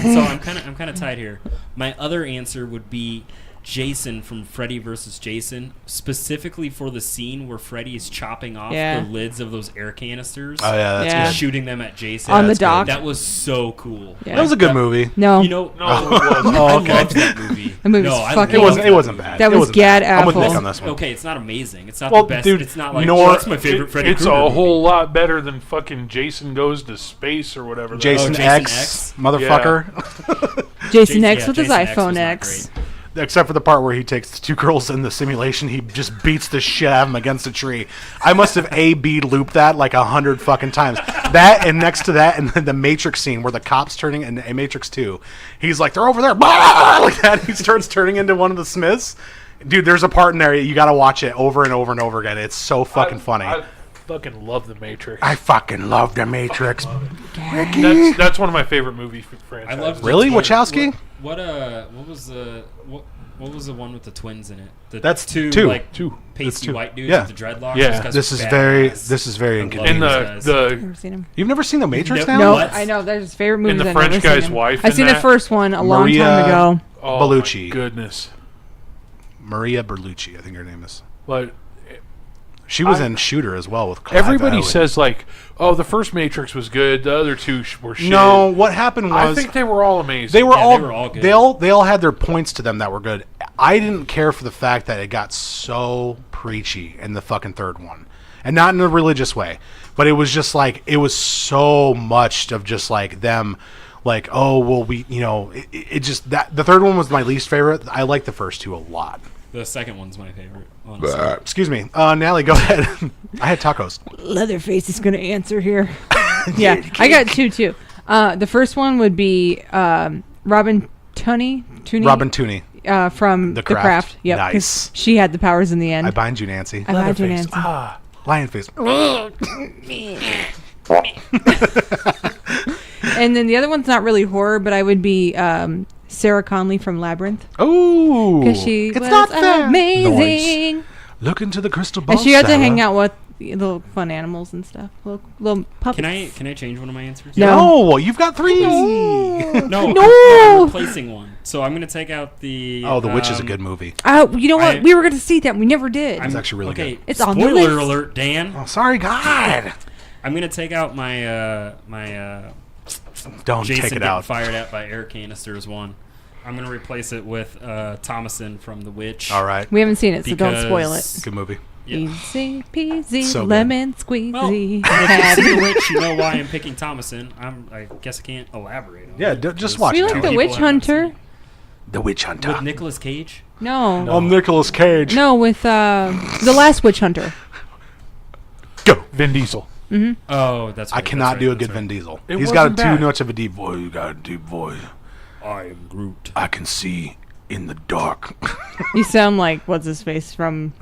So I'm kind of tied here. My other answer would be Jason from Freddy vs. Jason, specifically for the scene where Freddy is chopping off
Yeah.
the lids of those air canisters
Oh yeah, that's
Yeah.
and
good.
shooting them at Jason
On the
that's good.
dock.
That was so cool.
Yeah.
That was a good movie.
No,
You know,
No, it wasn't.
Oh,
I
okay.
loved that movie.
That movie was
I
fucking-
It
loved
wasn't. It wasn't
movie.
bad.
That
It
was
wasn't bad. I'm with
Gad
Nick
Apple.
on this one.
Okay, it's not amazing. It's not
Well,
the best.
dude,
it's not like
nor-
that's my favorite Freddy
It's
Krueger
a
movie.
whole lot better than fucking Jason Goes to Space or whatever. that
Jason,
was.
Jason
X,
X?
motherfucker.
Jason X with his
Jason X was
iPhone
not
X.
great.
Except for the part where he takes the two girls in the simulation, he just beats the shit out of them against a tree. I must have A/B looped that like 100 fucking times. That and next to that, and then the Matrix scene where the cops turning in Matrix 2, he's like, they're over there, like that. He starts turning into one of the Smiths. Dude, there's a part in there you got to watch it over and over and over again. It's so fucking funny.
I fucking love The Matrix.
I fucking love the Matrix.
That's one of my favorite movie franchises.
I loved
Really,
the twin-
Wachowski?
What was the one with the twins in it? The
That's
two
two.
like
Two.
pasty
two.
white dudes
Yeah.
with the dreadlocks.
Yeah.
Those guys
This
are
is
badass.
very
I love
And
those
the
guys.
the
Never seen him.
You've never seen the Matrix
No.
now?
No,
What?
I know. There's his favorite movies.
the
I've
French
never seen
guy's
him.
wife
I've
in
seen the
that?
first one a long
Maria-
time ago.
oh
Bellucci.
my goodness.
Maria Berlucci, I think her name is.
But
She was in Shooter as well with Clive
everybody
Owen.
says like, oh, the first Matrix was good. The other two were shit.
No, what happened was
I think they were all amazing.
they were
Yeah,
all
they were all good.
they all had their points to them that were good. I didn't care for the fact that it got so preachy in the fucking third one. And not in a religious way, but it was just like it was so much of just like them like, oh, well, we, you know, it just that the third one was my least favorite. I like the first two a lot.
The second one's my favorite. Honestly.
Excuse me. Natalie, go ahead. I had tacos.
Leatherface is going to answer here. Yeah, I got two too. The first one would be Robin Tunney.
Robin Tooney.
From
The
The Craft.
Craft.
Yep, 'cause
Nice.
she had the powers in the end.
I bind you, Nancy.
I bind you, Nancy.
Ah, lion face.
And then the other one's not really horror, but I would be Sarah Connolly from Labyrinth.
Ooh,
Because she
it's
was
not fair.
amazing.
Nice. Look into the crystal ball.
And she got to
Sarah.
hang out with the little fun animals and stuff. Little puppets.
Can I change one of my answers?
No.
No, you've got three.
No,
No.
I'm replacing one. So I'm gonna take out the.
Oh, The Witch is a good movie.
You know what?
I-
we were going to see that. We never did.
It's actually really
okay,
good.
It's on the
spoiler
list.
alert, Dan.
Oh, sorry, God.
I'm gonna take out my
Don't
Jason
take it
getting
out.
fired at by air canisters one. I'm gonna replace it with Thomason from The Witch.
All right,
We haven't seen it, so don't spoil it.
Because-
good movie.
Yeah.
Easy peasy,
So good.
lemon
Well,
squeezy.
if you've seen The Witch, you know why I'm picking Thomason. I guess I can't elaborate on
Yeah,
it.
just
because
watch
we
it.
like
Two
The
people
Witch
have not
Hunter.
seen it.
The Witch Hunter.
With Nicolas Cage.
No.
Oh, Nicolas Cage.
No, with The Last Witch Hunter.
Go.
Vin Diesel.
Oh, that's right.
I cannot
that's
do a
right,
good
that's
Vin
right.
Diesel.
It
He's got
wasn't
too
bad.
much of a deep voice. You got a deep voice.
I am Groot.
I can see in the dark.
You sound like what's his face from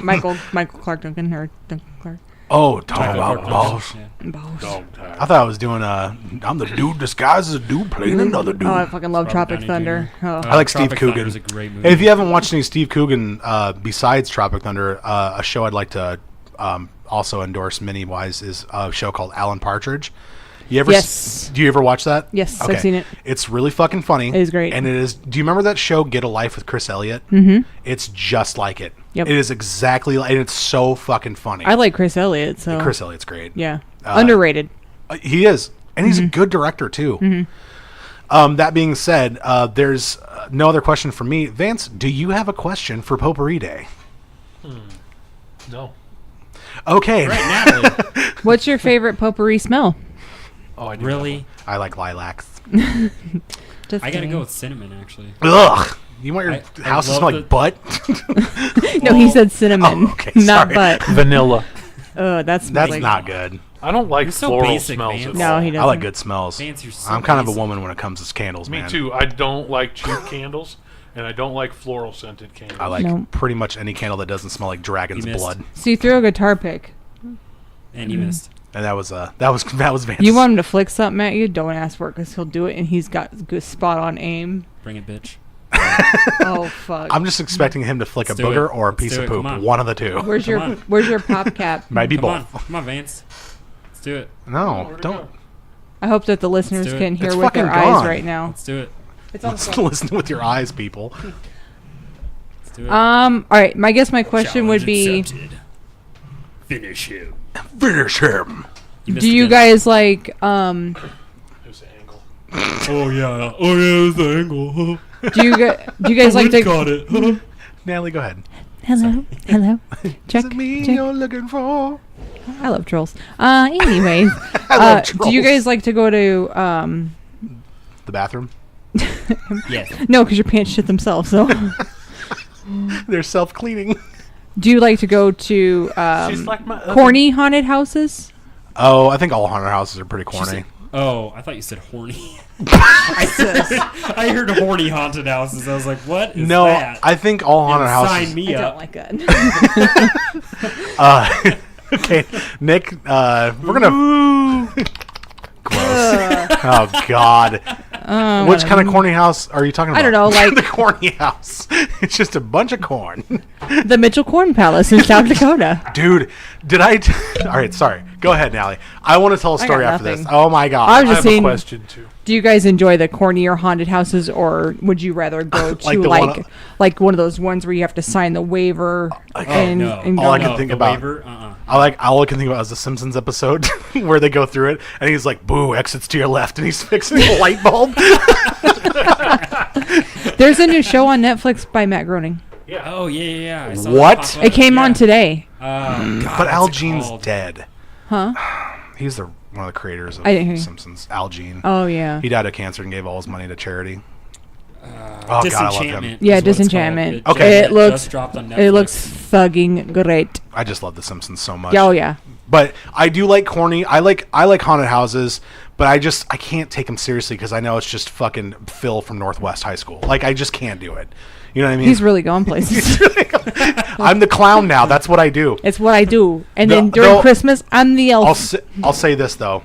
Michael Clark Duncan or Duncan Clark.
Oh, talking
Michael
about
Clark
boss.
Duncan,
Boss.
Dog time.
I thought I was doing I'm the dude disguised as a dude playing another dude.
Oh, I fucking love
Robert
Tropic
Downey
Thunder.
Jr.
Oh.
I like Steve
Tropic
Coogan.
Thunder is a great movie.
And if you haven't watched any Steve Coogan besides Tropic Thunder, a show I'd like to also endorse mini-wise is a show called Alan Partridge. You ever?
Yes.
Do you ever watch that?
Yes, I've seen it.
It's really fucking funny.
It is great.
And it is. Do you remember that show Get a Life with Chris Elliott? Mm-hmm. It's just like it.
Yep.
It is exactly like, and it's so fucking funny.
I like Chris Elliott, so
Chris Elliott's great.
yeah, underrated.
He is, and he's a good director too. That being said, there's no other question for me. Vance, do you have a question for Potpourri Day?
No.
Okay.
Right, Natalie.
What's your favorite potpourri smell?
Oh, I do.
Really?
I like lilacs.
Just
I gotta
kidding.
go with cinnamon, actually.
Ugh. You want your
I
house to
love
smell
the-
like butt?
No, he said cinnamon,
Oh, okay,
not
sorry.
butt.
Vanilla.
Oh, that's
That's
like,
not good.
I don't like
You're so
floral
basic,
smells
man.
at
No,
all.
he doesn't.
I like good smells.
Vance, you're so
I'm kind of a
basic.
woman when it comes to candles,
Me
man.
too. I don't like cheap candles, and I don't like floral scented candles.
I like
No.
pretty much any candle that doesn't smell like dragon's
You missed.
blood.
So you threw a guitar pick.
And you missed.
And that was Vance.
You want him to flick something at you? Don't ask for it because he'll do it, and he's got good spot on aim.
Bring it, bitch.
Oh fuck!
I'm just expecting him to flick
Let's
a
do
booger
it.
or a
Let's
piece
do
of
it.
poop.
Come on.
One of the two.
Where's your
Come on.
Where's your pop cap?
Might be
Come
both.
on. Come on, Vance. Let's do it.
No,
Where'd it
don't.
go?
I hope that the listeners
do it.
can hear
It's
with their
fucking
eyes
gone.
right now.
Let's do it.
It's on the
Listen,
phone.
listen with your eyes, people.
Let's do it.
All right. I guess my question would be:
Finish him.
Finish him.
missed
do you
again.
guys like
It was the angle.
Oh yeah. Oh yeah, it was the angle.
do you guys like to
Got it.
Natalie, go ahead.
hello check
Is it me
check.
you're looking for?
I love trolls. Anyways,
love
do you
trolls.
guys like to go to
The bathroom?
Yes.
no, because your pants shit themselves. So
They're self-cleaning.
do you like to go to
She's like my other-
corny haunted houses?
Oh, I think all haunted houses are pretty corny.
Oh, I thought you said horny. I heard horny haunted houses. I was like, what is
No,
that?
I think all haunted houses.
Sign me
I
up.
don't like that.
Okay, Nick, we're gonna. Gross. Oh God. Which kind of corny house are you talking about?
I don't know, like-
the corny house. It's just a bunch of corn.
The Mitchell Corn Palace in South Dakota.
Dude, did I? All right, sorry. Go ahead, Natalie. I want to tell a
I got
story after this.
nothing.
Oh my God.
I was
I
just
have a
saying,
question too.
do you guys enjoy the cornier haunted houses, or would you rather go to
Like the one-
like one of those ones where you have to sign the waiver and,
no.
and
All
go?
I can think
the
about-
Waiver?
All I can think about is the Simpsons episode where they go through it, and he's like, "Boo! Exits to your left," and he's fixing a light bulb.
There's a new show on Netflix by Matt Groening.
Oh yeah. I saw
What?
that pop
It
up.
came on
Yeah.
today.
God,
But Al
what's it
Jean's
called?
dead.
Huh?
He's one of the creators of
I didn't hear you.
Simpsons. Al Jean.
Oh yeah.
He died of cancer and gave all his money to charity. Oh God, I love him.
Disenchantment.
Yeah,
is what it's
Disenchantment.
called.
Okay.
It looks
just dropped on Netflix.
it looks thugging great.
I just love the Simpsons so much.
Oh yeah.
But I do like corny. I like haunted houses, but I can't take them seriously because I know it's just fucking Phil from Northwest High School. Like I just can't do it. You know what I mean?
He's really going places.
I'm the clown now. That's what I do.
It's what I do. And
No,
then during
no.
Christmas, I'm the elf.
I'll say this though.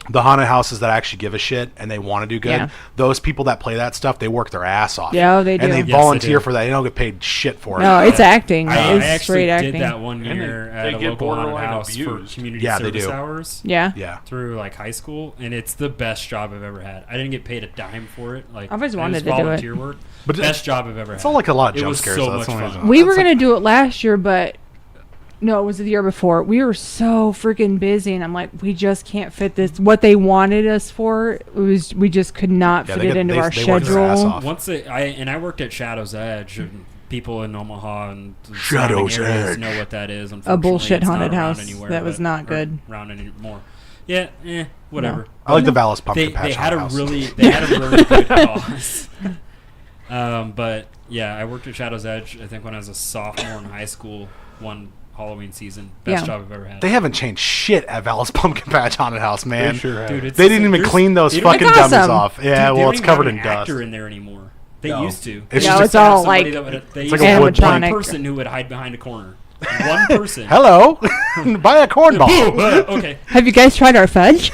The haunted houses that actually give a shit and they want to do good,
Yeah.
those people that play that stuff, they work their ass off.
Yeah, they do.
And they
Yes,
they
volunteer
do.
for that. They don't get paid shit for it.
No, it's acting.
I
It's
actually
straight
did
acting.
that one
And
year
they
at a
get
local haunted
borderline
house for
abused.
community
Yeah, they
service
do.
hours
Yeah.
Yeah.
through like high school, and it's the best job I've ever had. I didn't get paid a dime for it. Like
I've always
it
wanted
was
to do it.
volunteer work.
But
Best job I've ever had.
It's not like a lot of
It
jump
was
scares.
so
though. That's
much
the only
fun.
reason.
We
That's
were
like-
gonna do it last year, but no, it was the year before. We were so freaking busy, and I'm like, we just can't fit this. What they wanted us for was we just could not
Yeah,
fit
they
it
get-
into
they-
our
they work their ass
schedule.
off.
Once I worked at Shadow's Edge, and people in Omaha and the
Shadow's
surrounding areas
Edge.
know what that is.
A bullshit
Unfortunately, it's not
haunted
around
house
anywhere,
that was
but-
not
or
good.
around anymore. Yeah, whatever.
I like the Vallis Pumpkin
They
Patch
had a
Haunted House.
really good cause. But yeah, I worked at Shadow's Edge. I think when I was a sophomore in high school, one Halloween season, best
Yeah.
job I've ever had.
They haven't changed shit at Vallis Pumpkin Patch Haunted House, man.
They sure have.
Dude, it's
They
the
didn't
same-
even
there's-
clean those
they don't
fucking
It's
dummies
awesome.
off. Yeah,
Dude, they
well,
don't
it's
even
covered
have
in
an
dust.
actor in there anymore. They
No.
used to.
It's
They
just-
used to have
all
somebody
like
they
it's
used
like
to
a
have
wood
one
plank.
person who would hide behind a corner. One person.
Hello, buy a cornball.
Okay.
Have you guys tried our fudge?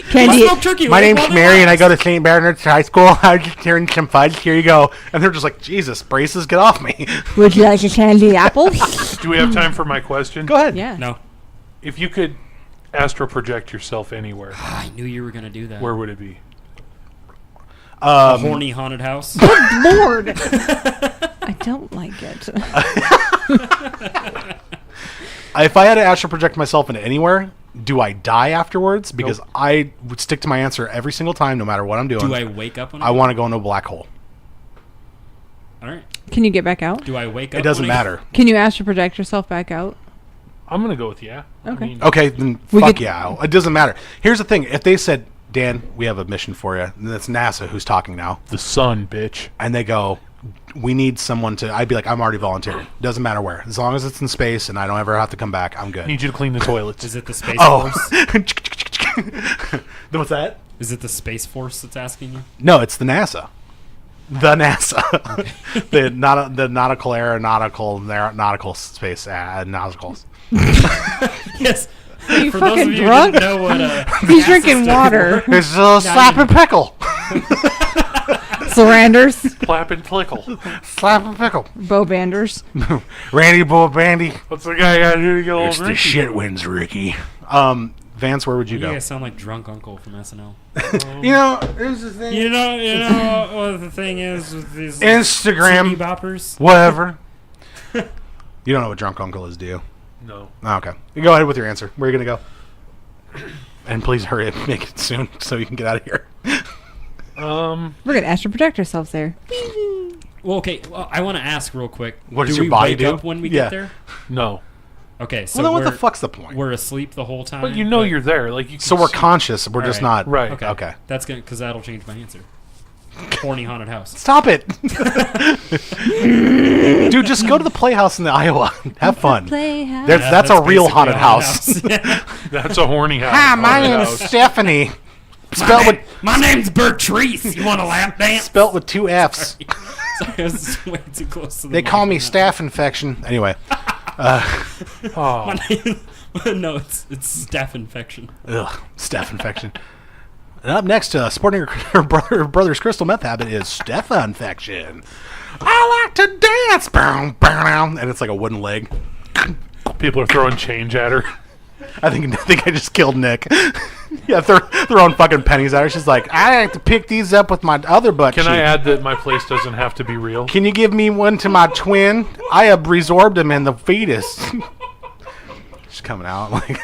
Candy.
Smoked turkey
My
leg
name's
while they
Mary, and I
last.
go to St. Bernard's High School. I'm just hearing some fudge. Here you go. And they're just like, Jesus, braces, get off me.
Would you like a candy apple?
Do we have time for my question?
Go ahead.
Yeah.
No.
If you could astral project yourself anywhere,
I knew you were gonna do that.
where would it be?
A horny haunted house.
Lord, I don't like it.
If I had to astral project myself into anywhere, do I die afterwards? Because
Nope.
I would stick to my answer every single time, no matter what I'm doing.
Do I wake up when
I want to go into a black hole.
All right.
Can you get back out?
Do I wake up?
It doesn't
when I-
matter.
Can you astral project yourself back out?
I'm gonna go with yeah.
Okay.
Okay, then
We
fuck
could-
yeah. It doesn't matter. Here's the thing. If they said, Dan, we have a mission for you, and it's NASA who's talking now,
The sun, bitch.
and they go, we need someone to, I'd be like, I'm already volunteering. Doesn't matter where. As long as it's in space and I don't ever have to come back, I'm good.
Need you to clean the toilets.
Is it the space
Oh.
force?
What's that?
Is it the space force that's asking you?
No, it's the NASA. The NASA. the nautical space nauticals.
Yes.
Are you
For those
fucking
of you
drunk?
who didn't know what
He's
NASA
drinking
stood
water.
It's a slap and pickle.
Surrenders.
Clap and clickle.
Slap and pickle.
Bo Banders.
Randy Bull Bandy.
What's the guy got to do to get a
It's
little
the
drinky?
shit wins, Ricky. Vance, where would you
You
go?
guys sound like drunk uncle from SNL.
You know, here's the thing.
You know what the thing is with these
Instagram.
TV boppers?
Whatever. You don't know what drunk uncle is, do you?
No.
Oh, okay. You go ahead with your answer. Where are you going to go? And please hurry and make it soon so you can get out of here.
We're gonna astral project ourselves there.
Well, okay. Well, I want to ask real quick.
What does
do
your
we
body
wake
do?
up when we
Yeah.
get there?
No.
Okay, so
Well, then what the
we're-
fuck's the point?
We're asleep the whole time.
But you know you're there. Like you. Can
So we're
see-
conscious. We're just
Alright.
not.
Right.
Okay.
Okay.
That's good because that'll change my answer. Horny haunted house.
Stop it. Dude, just go to the Playhouse in the Iowa. Have fun.
Playhouse.
That's a real
basically
haunted house.
That's a horny house.
Hi, my
Haunted
name's
house.
Stephanie. Spelled with
My name's Bertrice. You want a lap dance?
spelled with 2 F's.
Sorry, I was way too close to the
They call me
mic.
staph infection. Anyway.
Oh,
My name- no, it's staph infection.
Ugh, staph infection. And up next, sporting her brother's crystal meth habit is staph infection. I like to dance, bow, bow, and it's like a wooden leg.
people are throwing change at her.
I think I just killed Nick. Yeah, throwing fucking pennies at her. She's like, I have to pick these up with my other butt
Can
cheek.
I add that my place doesn't have to be real?
Can you give me one to my twin? I have resorbed him in the fetus. She's coming out like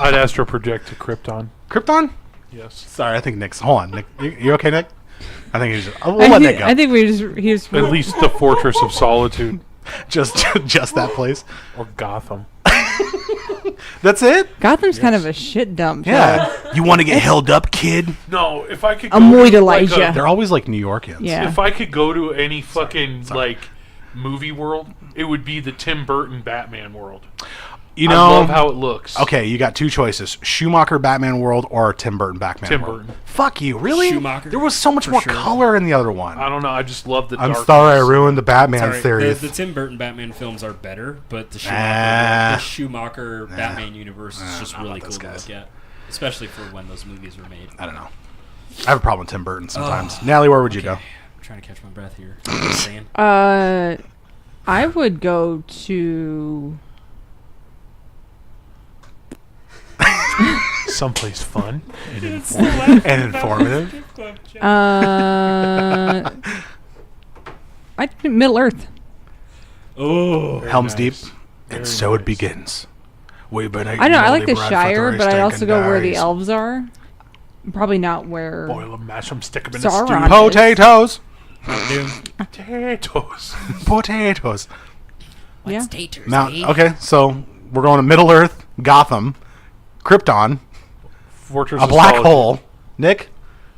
I'd astro project to Krypton.
Krypton.
Yes.
Sorry, I think Nick's. Hold on, Nick. You okay, Nick? I think he's. We'll let Nick go.
I think he was
At least the Fortress of Solitude
just that place.
or Gotham.
That's it.
Gotham's kind of a shit dump. so-
Yeah. You want to get held up, kid?
No, if I could.
A moid
to, like,
Elijah.
They're always like New Yorkans.
Yeah.
If I could go to any fucking like movie world, it would be the Tim Burton Batman world.
You
I
know.
love how it looks.
Okay, you got 2 choices: Schumacher Batman World or Tim Burton Batman
Tim
World.
Burton.
Fuck you, really?
Schumacher,
There was so much
for
more
sure.
color in the other one.
I don't know. I just love the.
I'm
darkness.
sorry I ruined the Batman
Sorry,
series.
the Tim Burton Batman films are better, but the
Nah.
Schumacher Batman universe is just
I don't know
really
about
cool
those
to
guys.
look at, especially for when those movies were made.
I don't know. I have a problem with Tim Burton sometimes. Natalie, where would you go?
I'm trying to catch my breath here. You know what I'm saying?
I would go to.
Someplace fun and
And informative.
I Middle Earth.
Oh,
Helm's
nice.
Deep.
Very
And so it
nice.
begins. We've been
I know. I like the
bread for
Shire,
3
but I'd also
stinking
go where the
days.
elves are. Probably not where.
boil them, mash them, stick them in a
Sauron.
stew.
Potatoes.
Potatoes.
Potatoes.
Yeah.
Now, okay, so we're going to Middle Earth, Gotham, Krypton,
Fortress
a
of
black
Solitude.
hole. Nick?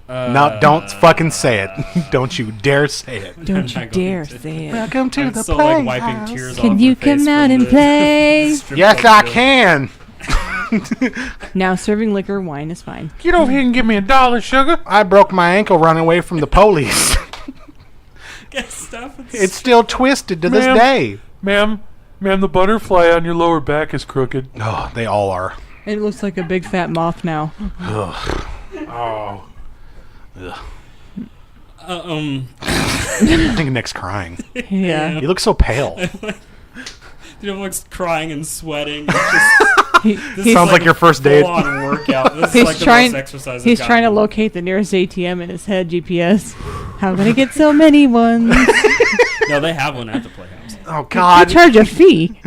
No, don't fucking say it. Don't you dare say it.
Don't
I'm
you
not going
dare
to.
say it.
Welcome to
I'm
the
so like
playhouse.
wiping tears off
Can
her
you
face
come out
from
and
the
play?
strip
Yes,
club
I
show.
can.
Now serving liquor, wine is fine.
Get over here and give me $1, sugar.
I broke my ankle running away from the police.
Get stuff.
It's still twisted to this
Ma'am.
day.
Ma'am, the butterfly on your lower back is crooked.
Oh, they all are.
It looks like a big fat moth now.
Oh.
Ugh.
I
I think Nick's crying.
Yeah.
You look so pale.
You know, looks crying and sweating. It's just
He's
Sounds like your first date.
Full on workout. This is
He's
like the
trying.
most exercise
He's
I've
trying to
gotten.
locate the nearest ATM in his head GPS. How can I get so many ones?
No, they have one at the Playhouse.
Oh
They
God.
charge a fee.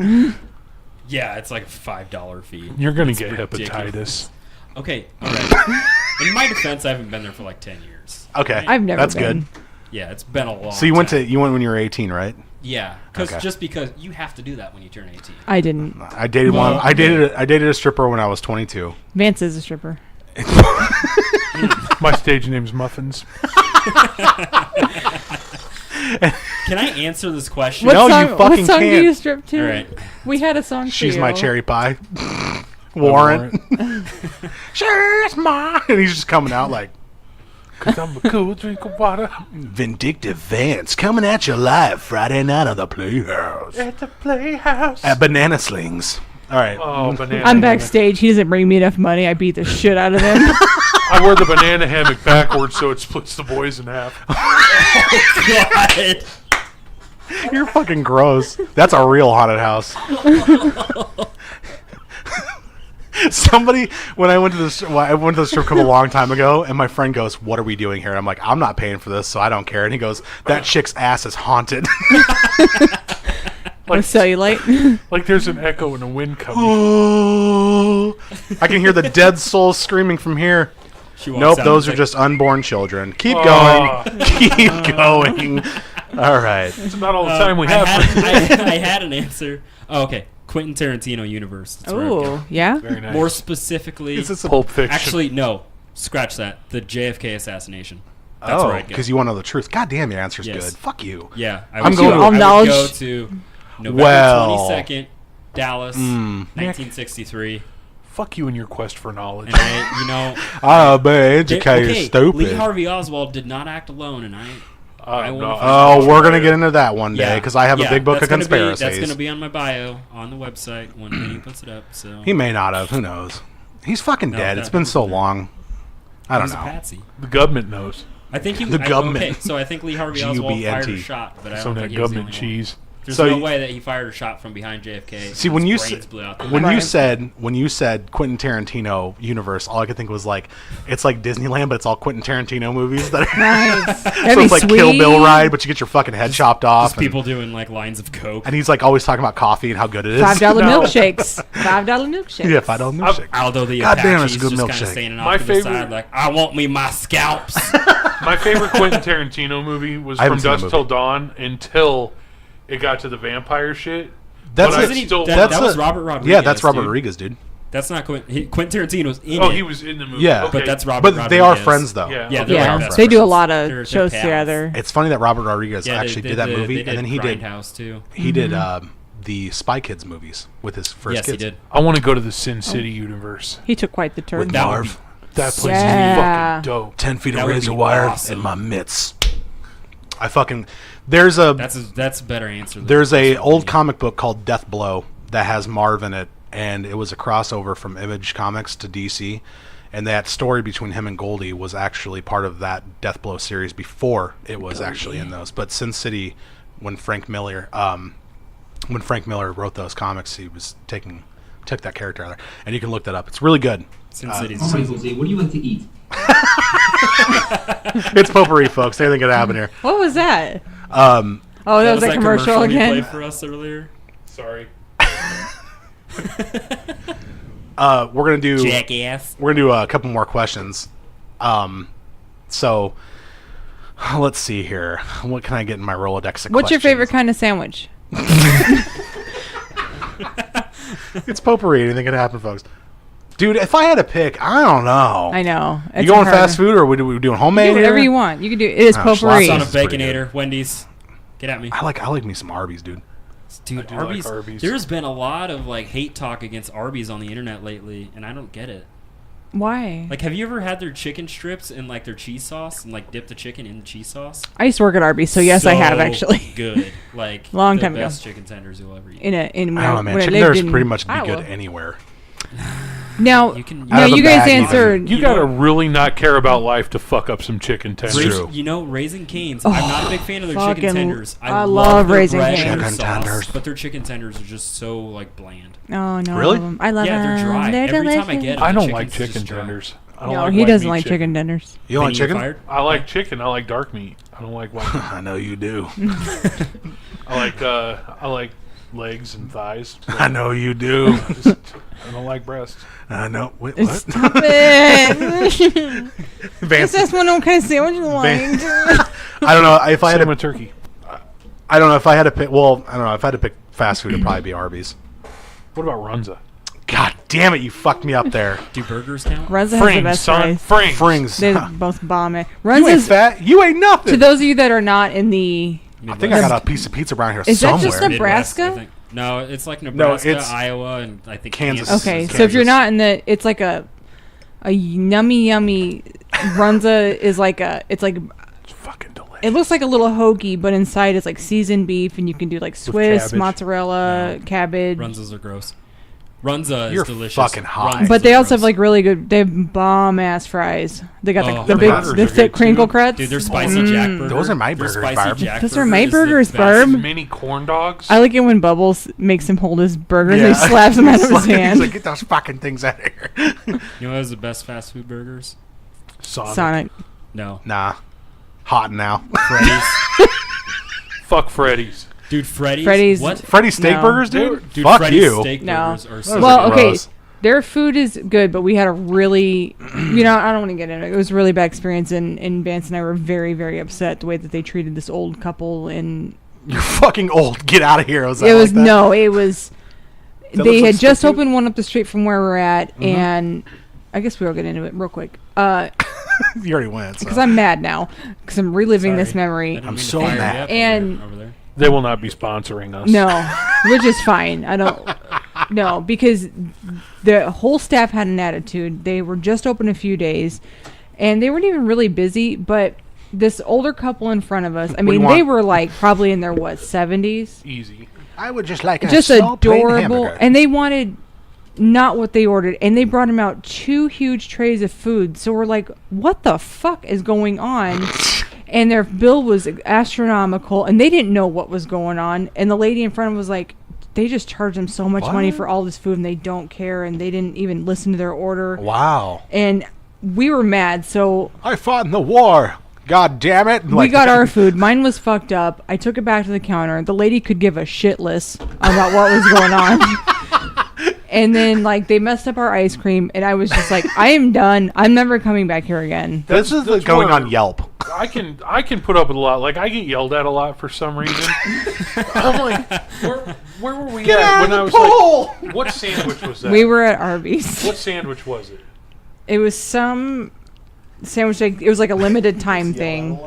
Yeah, it's like a $5 fee.
You're gonna
It's
get
ridiculous.
hepatitis.
Okay, all right. In my defense, I haven't been there for like 10 years.
Okay,
I've never
That's
been.
good.
Yeah, it's been a long.
So you went
time.
when you were 18, right?
Yeah,
Okay.
because you have to do that when you turn 18.
I didn't.
I dated
Well,
one. I dated a stripper when I was 22.
Vance is a stripper.
My stage name's Muffins.
Can I answer this question?
No,
What
you
song,
fucking
what song do
can't.
you strip to?
All right.
We had a song for
She's
you.
my cherry pie. Warrant. She's mine. And he's just coming out like
Cause I'm a cool drink of water.
Vindictive Vance coming at you live Friday night on the Playhouse
At the Playhouse.
at Banana Slings. All right.
Oh, banana.
I'm
hammock.
backstage. He doesn't bring me enough money. I beat the shit out of him.
I wear the banana hammock backwards so it splits the boys in half.
God.
You're fucking gross. That's a real haunted house. Somebody, when I went to the strip club a long time ago, and my friend goes, "What are we doing here?" And I'm like, "I'm not paying for this, so I don't care." And he goes, "That chick's ass is haunted."
With cellulite.
Like there's an echo and a wind coming.
Oh, I can hear the dead souls screaming from here.
She walks
Nope,
out
those
and
are
is
just unborn children. Keep
Aw.
going. Keep going. All right.
It's not all the
like,
time we have.
I had an answer. Oh, okay. Quentin Tarantino universe. That's where I'd go.
Oh, yeah?
Very nice.
More specifically,
Is this a
Pulp Fiction.
actually, no. Scratch that. The JFK assassination. That's where I'd go.
because you want to know the truth. God damn, your answer's
Yes.
good. Fuck you.
Yeah, I
I'm
would
going
go,
to-
I would
knowledge.
go to November
Well.
22nd, Dallas, 1963.
Fuck you and your quest for knowledge.
And I, you know,
Oh, man, educated,
okay,
stupid.
Lee Harvey Oswald did not act alone, and I
No.
won't-
Oh, we're gonna get into that one day because I have a big book
that's
of
gonna be-
conspiracies.
That's going to be on my bio on the website when Vinny puts it up. So
He may not have. Who knows? He's fucking
No,
dead.
that-
It's been so long. I don't
He's a
know.
patsy.
The government knows.
I think he.
The government.
Okay, so I think Lee Harvey Oswald fired
GUBNT.
a shot, but I
Some
don't
of
think
that
he was the
government
only one.
cheese.
There's
So
no
you-
way that he fired a shot from behind JFK.
See,
and
when
his
you
brains
said
blew out the
when
Right.
you said Quentin Tarantino universe, all I could think was like it's like Disneyland, but it's all Quentin Tarantino movies that are
Nice. That'd
so
be
it's like Kill
sweet.
Bill ride, but you get your fucking head chopped off.
just people doing like lines of coke.
and he's like always talking about coffee and how good it is.
$5
No.
milkshakes. $5 milkshakes.
Yeah, $5 milkshake.
Aldo the
God damn,
Apache's
it's a good
just kind
milkshake.
of standing
My
off to the
favorite-
side like, I want me my scalps.
My favorite Quentin Tarantino movie was
I haven't
From
seen that
Dusk Till
movie.
Dawn until it got to the vampire shit.
That's
But I
it.
Wasn't he-
still
that,
want-
that was Robert Rodriguez.
Yeah, that's Robert
dude.
Rodriguez, dude.
That's not Quentin. Quentin Tarantino's in
Oh,
it.
he was in the movie.
Yeah.
Okay.
But that's Robert
But
Rodriguez.
they are friends though.
Yeah.
Yeah,
Okay.
they're
Yeah,
like best
they do a
friends.
lot
They're
of shows
pals.
together.
It's funny that Robert Rodriguez
Yeah,
actually did that movie, and then he did
Grindhouse too.
the Spy Kids movies with his first
Yes,
kids.
he did.
I want to go to the Sin City universe.
He took quite the turn.
With
That would
Marv.
That place
Yeah.
is fucking dope.
10 feet
That
of
would
razor
be
wire
awesome.
in my mitts. I fucking there's a
That's a better answer. Than
there's
the
a
first one.
old comic book called Death Blow that has Marv in it, and it was a crossover from Image Comics to DC, and that story between him and Goldie was actually part of that Death Blow series before it was actually in those. But Sin City, when Frank Miller wrote those comics, he was took that character out of there, and you can look that up. It's really good.
Sin City's
All right, Jose, what do you like to eat?
It's potpourri, folks. Anything could happen here.
What was that?
Um,
Oh, that was a commercial
you
again.
played for us earlier.
Sorry.
we're gonna do
Jackass.
we're gonna do a couple more questions. So let's see here. What can I get in my Rolodex of
What's your favorite
questions?
kind of sandwich?
It's potpourri. Anything can happen, folks. Dude, if I had to pick, I don't know.
I know.
You
It's
going
hard.
fast food or we doing homemade?
Do whatever
here?
you want. You can do. It is
Oh,
potpourri.
schloss
Son
on
of
This is pretty
Baconator, Wendy's. Get at me.
I like me some Arby's, dude.
Dude,
do like
Arby's,
Arby's.
There's been a lot of like hate talk against Arby's on the internet lately, and I don't get it.
Why?
Like, have you ever had their chicken strips and like their cheese sauce and like dip the chicken in cheese sauce?
I used to work at Arby's, so yes, I have actually.
Good, like
Long
the
time ago.
best chicken tenders you'll ever eat.
In
I don't know, man.
when I
Chicken
lived
dinners
in
pretty much be
Iowa.
good anywhere.
Now,
You can-
now
Out of the
you guys
bag, even.
answered.
You gotta really not care about life to fuck up some chicken tenders.
True.
You know, Raising Cane's. I'm not a big fan of their
fucking-
chicken tenders.
I
love
love
their
Raising
bread
Cane's.
and their
Chicken
sauce,
tenders.
but their chicken tenders are just so like bland.
Oh no,
Really?
I love
Yeah, they're
them.
dry.
They're
Every
delicious.
time I get 'em,
I
the
don't like
chicken's just
chicken
dry.
tenders. I don't
No,
like
he
white
doesn't
meat
like chicken tenders.
You don't like
Benny, you
chicken?
fired?
I like chicken. I like dark meat. I don't like white meat.
I know you do.
I like legs and thighs.
I know you do.
I don't like breasts.
I know. Wait, what?
Stop it.
Vance,
Just one what kind of sandwich you like.
I don't know if I had
Cinnamon
to.
turkey.
I don't know if I had to pick. Well, I don't know if I had to pick fast food. It'd probably be Arby's.
What about Runza?
God damn it! You fucked me up there.
Do burgers count?
Runza has the
Frings,
best
son.
fries.
Frings.
Frings.
They're both bomb.
You ain't
Runza's,
fat. You ain't nothing.
to those of you that are not in the,
I think I got a piece of pizza around here
Is that
somewhere.
just a- Nebraska?
Midwest, I think. No, it's like Nebraska,
it's
Iowa, and I think
Kansas.
okay,
Kansas.
so if you're not in the, it's like a yummy Runza is like it's like,
It's fucking delicious.
it looks like a little hoagie, but inside it's like seasoned beef, and you can do like Swiss,
cabbage.
mozzarella, cabbage.
Runzas are gross. Runza is
You're
delicious.
fucking high.
Runzas
But they
are
also have
gross.
like really good. They have bomb ass fries. They got
Oh,
the
the
big,
burgers
the
are
thick
good,
crinkle
too.
crust.
Dude, their spicy Jack burger.
Those are my
their
burgers,
spicy
Barb.
Jack
Those are
burger
my
is the
burgers,
best.
Barb.
Mini corn dogs.
I like it when Bubbles makes him hold his burger and
Yeah.
he slaps him out of
He's
his
like-
hand.
He's like, get those fucking things out of here.
You know what has the best fast food burgers?
Sonic.
No.
Nah. Hot now.
Freddy's.
Fuck Freddy's.
Dude,
Freddy's-
What?
Freddy's steak
No.
burgers, dude?
Dude,
Fuck
Freddy's
you.
steak
No.
burgers are so
Those
Well,
are
okay,
gross.
their food is good, but we had a really, I don't want to get into it. It was a really bad experience, and Vance and I were very, very upset the way that they treated this old couple. And
You're fucking old. Get out of here. Was that
it was
like that?
no, it was.
That looks
They
like
had just
stick to-
opened one up the street from where we're at,
Mm-hmm.
and I guess we'll get into it real quick.
You already went. So.
Because I'm mad now, because I'm reliving this
Sorry. I
memory.
didn't
I'm
mean to
so
fire you
mad.
up
And-
over there.
They will not be sponsoring us.
No, which is fine. I don't. No, because the whole staff had an attitude. They were just open a few days, and they weren't even really busy. But this older couple in front of us, I
do you
mean,
want?
they were like probably in their 70s,
Easy.
I would just like a
just
small plain
adorable,
hamburger.
and they wanted not what they ordered, and they brought them out 2 huge trays of food. So we're like, what the fuck is going on? And their bill was astronomical, and they didn't know what was going on. And the lady in front of them was like, they just charge them so much money
What?
for all this food, and they don't care, and they didn't even listen to their order.
Wow.
And we were mad, so
I fought in the war. God damn it.
we got our food. Mine was fucked up. I took it back to the counter. The lady could give a shitless about what was going on. And then, like, they messed up our ice cream, and I was just like, I am done. I'm never coming back here again.
This is
That's
going
where-
on Yelp.
I can put up with a lot. Like I get yelled at a lot for some reason. I'm like, where were we at when I was like, what sandwich was that?
We were at Arby's.
What sandwich was it?
It was some sandwich, like, it was like a limited time thing.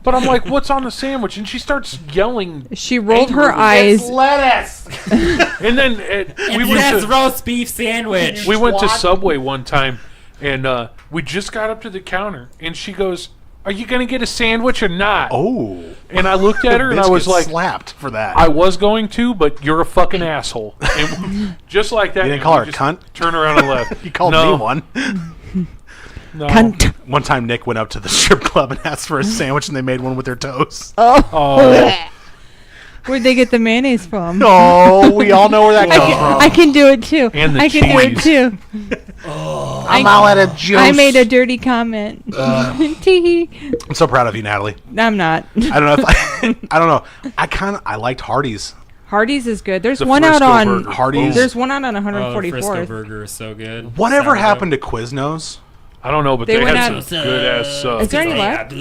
But I'm like, what's on the sandwich? And she starts yelling.
She rolled her
Angrily.
eyes.
lettuce.
And then we went
That's
to
roast beef sandwich.
we went to Subway one time, and we just got up to the counter, and she goes, "Are you gonna get a sandwich or not?"
Oh.
And I looked at her, and I
Bitch
was
gets
like,
slapped for that.
I was going to, but you're a fucking asshole. And just like that.
You didn't
and
call
we
her a
just
cunt?
Turn around and left.
You called
No,
me one.
No.
Cunt.
One time Nick went up to the strip club and asked for a sandwich, and they made one with their toes.
Oh,
Where'd they get the mayonnaise from?
Oh, we all know where that
I
comes
can,
from.
I can do it too.
And the
I can do it
cheese.
too.
I'm all out of juice.
I made a dirty comment. Tee.
I'm so proud of you, Natalie.
I'm not.
I don't know if I don't know. I liked Hardee's.
Hardee's is good. There's
The
one out
Frisco
on
burger.
Hardee's.
There's one out on
Oh, the Frisco
144th.
burger is so good.
Whatever
Sourdough.
happened to Quiznos?
I don't know, but
They
they,
went
had
out-
some good ass subs.
Is there any left?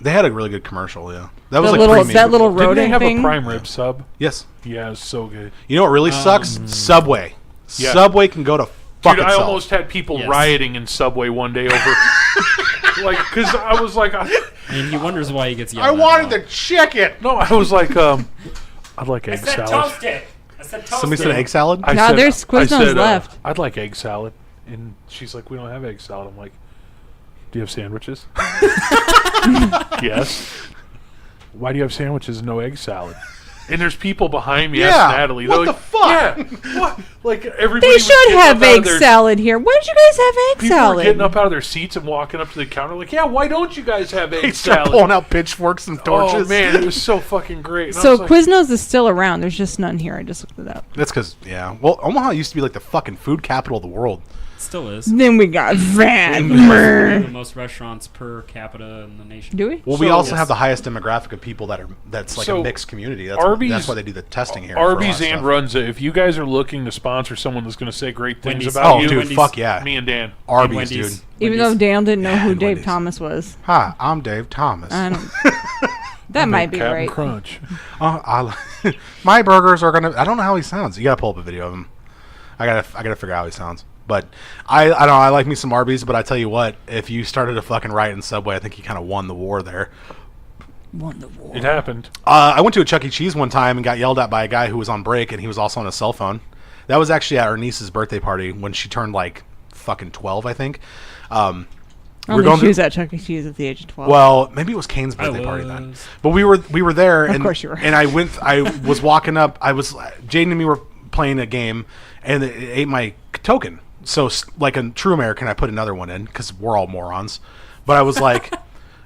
They had a really good commercial. Yeah, that was
The
like
little
premium.
that little
Didn't they
rodent
have
thing.
a prime rib sub?
Yes.
Yeah, it was so good.
You know what really sucks? Subway.
Yeah.
Subway can go to fuck
Dude, I
itself.
almost had people
Yes.
rioting in Subway one day over, like, because I was like,
And he wonders why he gets yelled
I
at
wanted
a lot.
the chicken.
no, I was like, I'd like egg salad.
it. I said toast
Somebody said egg salad.
I
No,
said-
there's
I
Quiznos
said,
left.
I'd like egg salad, and she's like, we don't have egg salad. I'm like, do you have sandwiches? Yes. Why do you have sandwiches and no egg salad? And there's people behind me.
Yeah.
Ask Natalie.
What
They're
the
like,
fuck?
Yeah. What? Like everybody.
They
was
should
getting
have
up out of
egg
their-
salad here. Why don't you guys have egg
People
salad?
were getting up out of their seats and walking up to the counter. Like, yeah, why don't you guys have egg
They start
salad?
pulling out pitchforks and torches.
Oh man, it was so fucking great. And I
So
was like,
Quiznos is still around. There's just none here. I just looked it up.
That's because, yeah. Well, Omaha used to be like the fucking food capital of the world.
Still is.
Then we got Van.
We have the most restaurants per capita in the nation.
Do we?
Well, we
So-
also
Yes.
have the highest demographic of people that's like
So,
a mixed community.
Arby's-
That's why they do the testing here. for
Arby's
a lot
and
of stuff.
Runza. If you guys are looking to sponsor someone that's going to say great things
Wendy's.
about
Oh,
you,
dude,
Wendy's.
fuck yeah.
me and Dan.
Arby's,
Wendy's.
dude.
Even
Wendy's.
though Dan didn't know who
and
Dave
Wendy's.
Thomas was.
Hi, I'm Dave Thomas.
I don't. That might be
Captain
right.
Crunch.
My burgers are gonna. I don't know how he sounds. You gotta pull up a video of him. I gotta figure out how he sounds. But I don't know. I like me some Arby's. But I tell you what, if you started a fucking riot in Subway, I think you kind of won the war there.
Won the war.
It happened.
I went to a Chuck E. Cheese one time and got yelled at by a guy who was on break, and he was also on a cell phone. That was actually at our niece's birthday party when she turned like fucking 12, I think.
I
we're
don't
going
think she
to-
was at Chuck E. Cheese at the age of 12.
Well, maybe it was Kane's birthday party then.
was.
But we were there, and
course you were.
and I was walking up. Jaden and me were playing a game, and it ate my token. So like a true American, I put another one in because we're all morons. But I was like,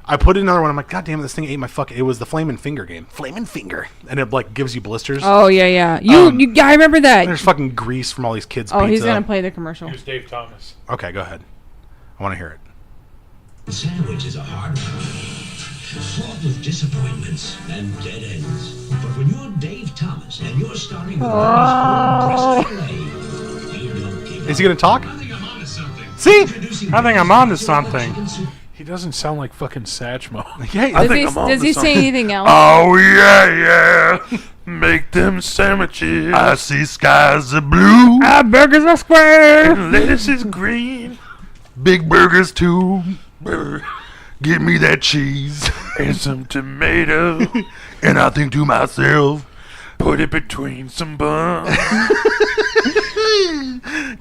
I put another one. I'm like, God damn it, this thing ate my fuck. It was the Flamin' Finger game, Flamin' Finger, and it like gives you blisters.
Oh yeah, yeah. I remember that.
There's fucking grease from all these kids'
Oh,
pizza.
he's gonna play the commercial.
Here's Dave Thomas.
Okay, go ahead. I want to hear it.
Sandwich is a hard one, fraught with disappointments and dead ends. But when you're Dave Thomas and you're starting with Arby's own Filet, you don't give
Is
up.
he gonna talk?
I think I'm onto something.
See?
Introducing
I think I'm onto something.
chicken soup.
He doesn't sound like fucking Satchmo.
Yeah,
Does he say anything else?
Oh yeah, yeah.
Make them sandwiches.
I see skies are blue.
Our burgers are square.
lettuce is green.
Big burgers too. Give me that cheese.
And some tomato.
And I think to myself,
Put it between some buns.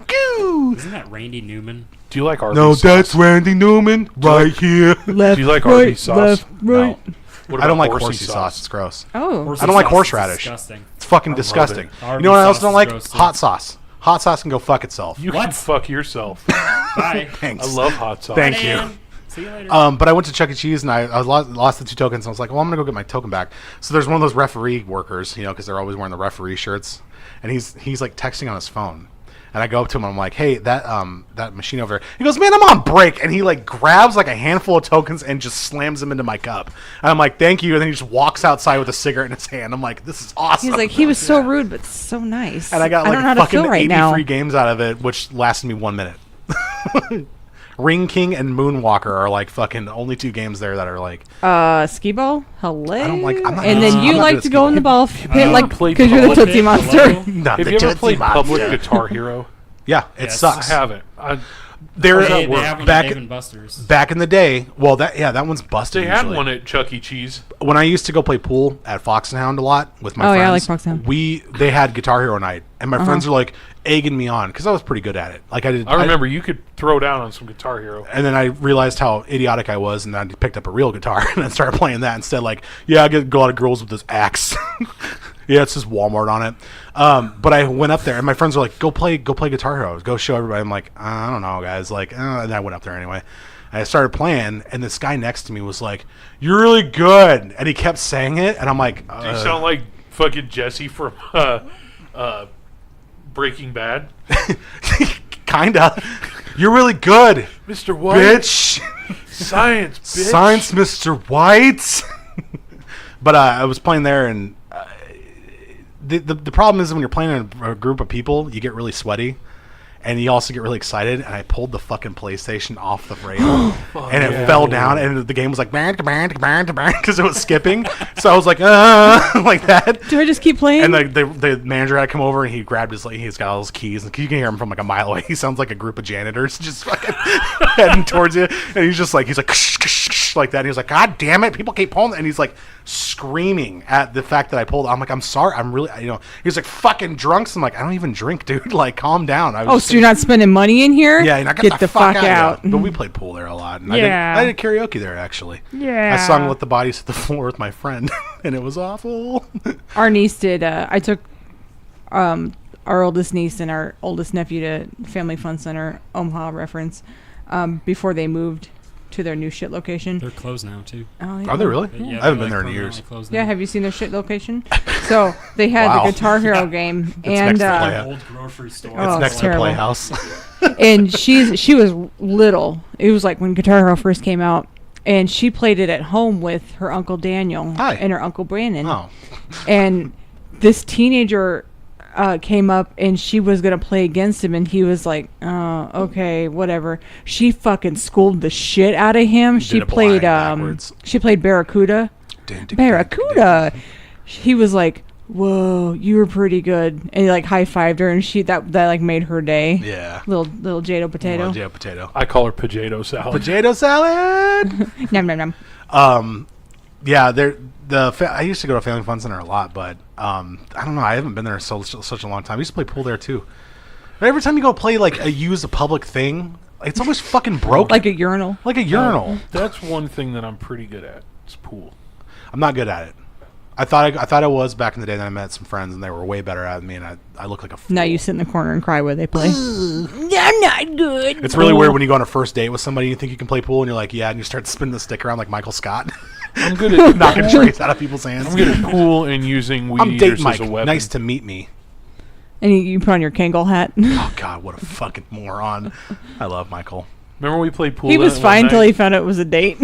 Goo.
Isn't that Randy Newman?
Do you like Arby's
No,
sauce?
that's Randy Newman right here.
Left,
Do you like
right,
Arby's sauce?
left, right.
What
I don't
about
like horsey sauce. It's gross.
Oh,
I don't like
Sauce is
horseradish.
Disgusting.
It's fucking
love
disgusting.
it.
You
Arby's
know what I
sauce
also don't
is
like?
gross, too.
Hot sauce. Hot sauce can go fuck itself.
You
What?
can fuck yourself.
Bye.
Thanks.
I love hot sauce.
Thank you.
Dan. See you later.
But I went to Chuck E. Cheese and I lost the 2 tokens. And I was like, well, I'm gonna go get my token back. So there's one of those referee workers, because they're always wearing the referee shirts, and he's like texting on his phone. And I go up to him and I'm like, hey, that machine over there. He goes, man, I'm on break. And he like grabs like a handful of tokens and just slams them into my cup. And I'm like, thank you. And then he just walks outside with a cigarette in his hand. I'm like, this is awesome.
he's like, he was so rude, but so nice.
and I got
don't know how
like
to feel
fucking
right
80
now.
free games out of it, which lasted me 1 minute. Ring King and Moonwalker are like fucking only 2 games there that are like,
Skee ball, hello.
I'm not
and
good
then
at-
you
I'm not
like
good
to
at
go in the ball
you
pit,
ever
like
played
because you're the
Hello
Tootsie
Pit?
Monster.
Hello?
not
Have
the
you ever
Tootsie
played
Monster.
Public Guitar Hero?
Yeah, it
Yes.
sucks.
I haven't.
There,
they have one
back
at Dave and Buster's.
back in the day. Well, that one's busted.
They had
usually.
one at Chuck E. Cheese.
When I used to go play pool at Fox and Hound a lot with my
Oh,
friends.
yeah, I like Fox and Hound.
They had Guitar Hero night, and my friends were like egging me on because I was pretty good at it. Like I did.
I remember you could throw down on some Guitar Hero.
And then I realized how idiotic I was, and then I picked up a real guitar and I started playing that instead. Like, yeah, I get a lot of girls with this axe. Yeah, it says Walmart on it. But I went up there, and my friends were like, "Go play Guitar Hero. Go show everybody." I'm like, I don't know, guys. Like, and I went up there anyway. And I started playing, and this guy next to me was like, "You're really good," and he kept saying it, and I'm like,
Do you sound like fucking Jesse from Breaking Bad?
kinda. You're really good,
Mr. White.
bitch.
Science, bitch.
Science, Mr. White. But I was playing there, and the problem is when you're playing in a group of people, you get really sweaty, and you also get really excited. And I pulled the fucking PlayStation off the rail, and it fell down, and the game was like because it was skipping. So I was like, like that.
Do I just keep playing?
And the manager had to come over, and he grabbed he's got all his keys, and you can hear him from like a mile away. He sounds like a group of janitors just fucking heading towards you, and he's like like that. And he was like, God damn it, people keep pulling, and he's like, screaming at the fact that I pulled. I'm like, I'm sorry. I'm really, you know. He was like, fucking drunks. I'm like, I don't even drink, dude. Like, calm down. I was
Oh,
just
so you're not spending money in here?
Yeah, and I got
Get the fuck out.
But we played pool there a lot. And
Yeah.
I did karaoke there, actually.
Yeah.
I sung Let the Bodies Hit the Floor with my friend, and it was awful.
Our niece did. I took our oldest niece and our oldest nephew to Family Fun Center, Omaha reference, before they moved to their new shit location.
They're closed now too.
Oh, yeah.
Are they really?
Yeah,
I haven't
they're,
been there in
permanently
years.
closed
Yeah,
now.
have you seen their shit location? So they had
Wow.
the Guitar Hero game, and
next to Play-
Old grocery store.
Oh,
It's next to the
terrible.
Playhouse.
and she was little. It was like when Guitar Hero first came out, and she played it at home with her Uncle Daniel
Hi.
and her Uncle Brandon.
Oh.
And this teenager came up, and she was gonna play against him, and he was like, "Oh, okay, whatever." She fucking schooled the shit out of him. She
a blind
played
backwards.
she played Barracuda. Barracuda. He was like, "Whoa, you were pretty good," and he like high fived her, and she that like made her day.
Yeah.
Little Jado potato.
Yeah, potato.
I call her potato salad.
Potato salad.
Nom nom nom.
Yeah, I used to go to Family Fun Center a lot, but I don't know. I haven't been there such a long time. I used to play pool there too. But every time you go play like use a public thing, it's almost fucking broken.
Like a urinal.
Like a urinal.
That's one thing that I'm pretty good at. It's pool.
I'm not good at it. I thought I was back in the day. Then I met some friends, and they were way better at me, and I look like a fool.
Now you sit in the corner and cry while they play. I'm not good.
It's really weird when you go on a first date with somebody, you think you can play pool, and you're like, yeah, and you start spinning the stick around like Michael Scott,
I'm good at
knocking trays out of people's hands.
I'm good at pool and using weed
I'm
eaters
dating
as
Mike.
a weapon.
Nice to meet me.
And you put on your Kangol hat.
Oh God, what a fucking moron! I love Michael.
Remember we played pool?
He was
that
fine
one
until
night?
he found out it was a date.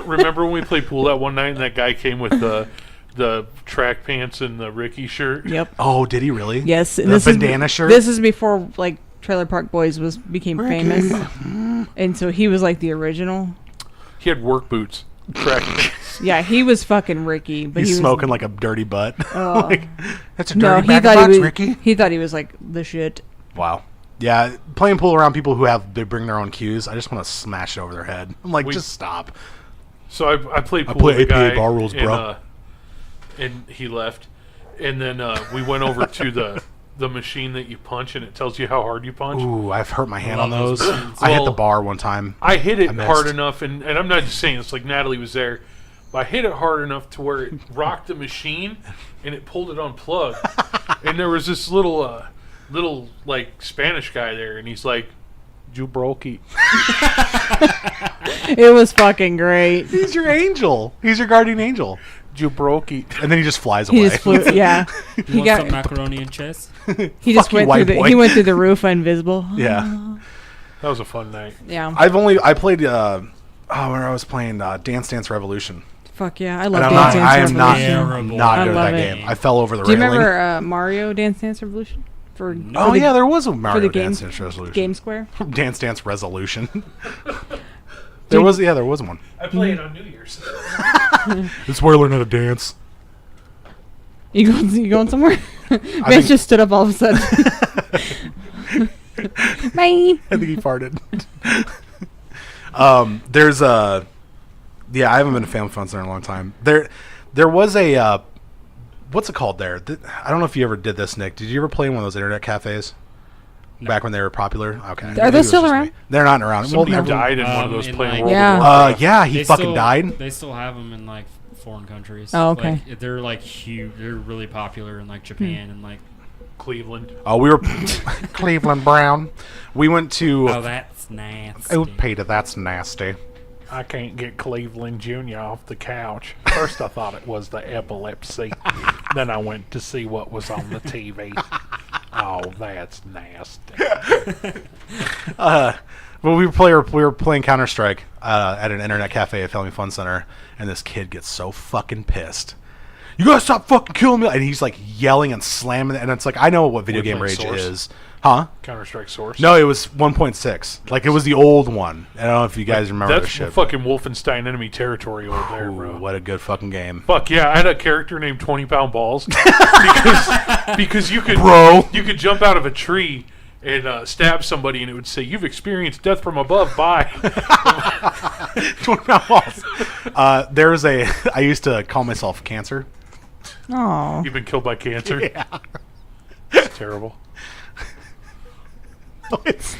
Remember when we played pool that one night and that guy came with the track pants and the Ricky shirt?
Yep.
Oh, did he really?
Yes.
The bandana shirt.
This is before like Trailer Park Boys became famous, and so he was like the original.
He had work boots. Track pants.
Yeah, he was fucking Ricky, but
He's
he was,
smoking like a dirty butt.
Oh.
Like, that's a
No,
dirty
he
bag of
thought
butts,
he was.
Ricky.
He thought he was like the shit.
Wow. Yeah, playing pool around people who they bring their own cues. I just want to smash it over their head. I'm like, just stop.
So I played pool
play
with a
APA
guy,
bar rules,
and,
bro.
And he left, and then we went over to the machine that you punch, and it tells you how hard you punch.
Ooh, I've hurt my hand on
Love
those.
those machines.
I hit the
Well,
bar one time.
I hit it
missed.
hard enough, and I'm not just saying it's like Natalie was there, but I hit it hard enough to where it rocked the machine, and it pulled it on plug. And there was this little like Spanish guy there, and he's like, "You broke it."
It was fucking great.
He's your angel. He's your guardian angel.
You broke it.
And then he just flies
He
away.
just flew. Yeah,
You
he
want
got.
some macaroni and cheese?
He just
Fuck you,
went through
white
the.
boy.
He went through the roof invisible.
Yeah.
That was a fun night.
Yeah.
I played where I was playing Dance Dance Revolution.
Fuck yeah, I
And
love
I'm
Dance
not, I
Dance
am not,
Revolution.
Terrible.
not
I
good at
love
that
it.
game. I fell over the
Do you
railing.
remember Mario Dance Dance Revolution? For
Oh
the
yeah, there was a Mario
the
Dance
game-
Dance Resolution.
Game Square.
Dance Dance Resolution. there was one.
I played on New Year's.
It's where I learned how to dance.
You going somewhere? Vance
think-
just stood up all of a sudden. Bye.
I think he farted. There's a. Yeah, I haven't been to Family Fun Center in a long time. There was a. What's it called there? I don't know if you ever did this, Nick. Did you ever play in one of those internet cafes?
No.
Back when they were popular? Okay.
Are
Maybe
they
it was
still
just
around?
me. They're not around.
Somebody
Well,
died in one of those
in
playing
like-
World
Yeah.
of Warcraft.
yeah, he
They
fucking
still-
died.
They still have them in like foreign countries.
Oh, okay.
Like, they're like huge. They're really popular in like Japan and like.
Cleveland.
Oh, we were Cleveland Brown. We went to.
Oh, that's nasty.
Oh, Peter, that's nasty.
I can't get Cleveland Jr. off the couch. First I thought it was the epilepsy. Then I went to see what was on the TV. Oh, that's nasty.
Well, we were playing Counter Strike at an internet cafe at Family Fun Center, and this kid gets so fucking pissed. You gotta stop fucking killing me! And he's like yelling and slamming, and it's like I know what video
We're
game
playing
rage
Source?
is, huh?
Counter-Strike Source.
No, it was 1.6. Like it was the old one. I don't know if you guys remember
That's
this shit.
fucking Wolfenstein enemy territory over there,
Ooh,
bro.
what a good fucking game.
Fuck yeah, I had a character named 20 Pound Balls because you could
Bro.
you could jump out of a tree and stab somebody, and it would say, "You've experienced death from above." Bye.
20-pound balls. There's a. I used to call myself Cancer.
Oh.
You've been killed by cancer.
Yeah.
It's terrible.
No, it's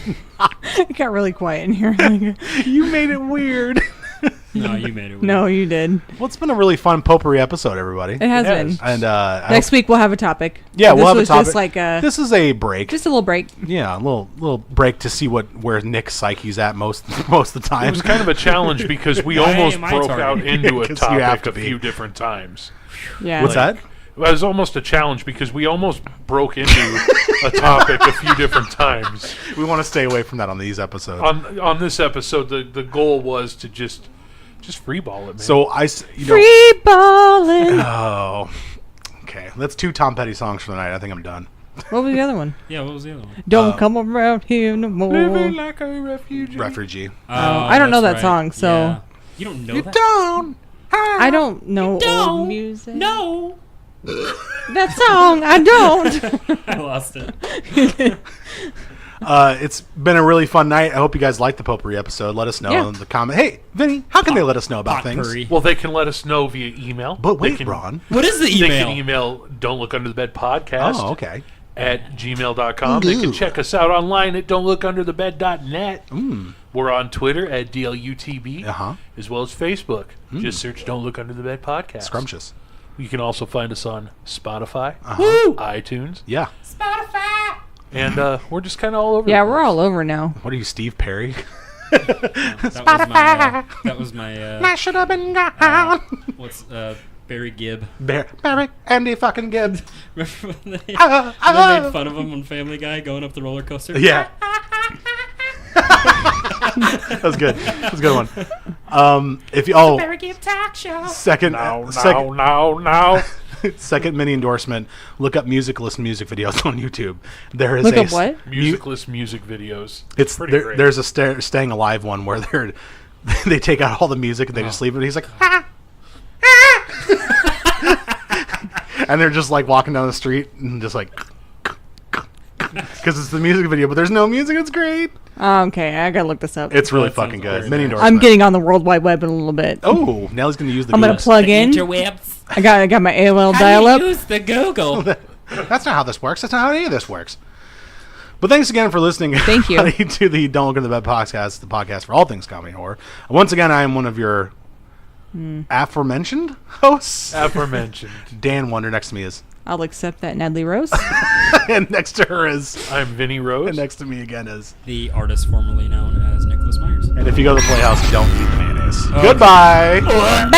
It got really quiet in here. Like,
you made it weird.
No, you made it. Weird.
no, you did.
Well, it's been a really fun potpourri episode, everybody.
It has
It
been.
has.
And I
Next
hope-
week we'll have a topic.
yeah,
This
we'll have a
was
topic.
just like a
This is a break.
just a little break.
Yeah, a little break to see where Nick's psyche's at most of the time.
It was kind of a challenge because we
Why
almost
am I
broke
targeted?
out into a
'Cause you have
topic
to
a
be.
few different times.
Yeah.
What's that?
It was almost a challenge because we almost broke into a topic a few different times.
We want to stay away from that on these episodes.
On this episode, the goal was to just freeball it, man.
So
Free balling.
Oh, okay. That's 2 Tom Petty songs for the night. I think I'm done.
What was the other one?
Yeah, what was the other one?
Don't come around here no more.
living like a refugee.
Refugee.
I don't know
that's
that
right.
song, so-
Yeah. You don't know that?
Don't.
I don't know
Don't.
old music.
No.
That song, I don't.
I lost it.
It's been a really fun night. I hope you guys liked the potpourri episode. Let us know
Yeah.
in the comment. Hey, Vinny, how can they let us know about things?
Potpourri.
Well, they can let us know via email.
But
They
wait,
can,
Ron.
What is the
They
email?
can email Don't Look Under the Bed podcast
Oh, okay.
at gmail.com. They can check us out online at don'tlookunderthebed.net. We're on Twitter at DLUTB,
Uh-huh.
as well as Facebook. Just search Don't Look Under the Bed podcast.
Scrumptious.
You can also find us on Spotify, iTunes,
Yeah.
and we're just kind of all over.
Yeah,
the
we're
place.
all over now.
What are you, Steve Perry?
That was my
should have been gone.
what's Barry Gibb.
Barry, Andy fucking Gibbs.
Remember when they
Oh.
made fun of him on Family Guy going up the roller coaster?
Yeah. That was good. That was a good one. If you
Barry Gibb talk show.
second second mini endorsement, look up musicless music videos on YouTube. There is
Look
a
up what?
Musicless music videos.
It's
pretty
there,
great.
there's a Staying Alive one where they take out all the music and they just leave it. He's like, and they're just like walking down the street and just like, because it's the music video, but there's no music. It's great.
Okay, I gotta look this up.
It's really
That
fucking
sounds
good.
great.
Mini endorsement.
I'm getting on the World Wide Web in a little bit.
Oh, Nellie's gonna use the.
I'm gonna
Google.
plug in.
Interwebs.
I got my AOL
How
dial
do you
up.
use the Google?
That's not how this works. That's not how any of this works. But thanks again for listening.
Thank you.
To the Don't Look in the Bed podcast, the podcast for all things comedy and horror. Once again, I am one of your aforementioned hosts.
Aforementioned.
Dan Wonder. Next to me is,
I'll accept that, Natalie Rose.
and next to her is,
I'm Vinny Rose.
and next to me again is.
The artist formerly known as Nicholas Myers.
And if you go to the Playhouse, don't eat the mayonnaise.
Okay.
Goodbye.
Bye.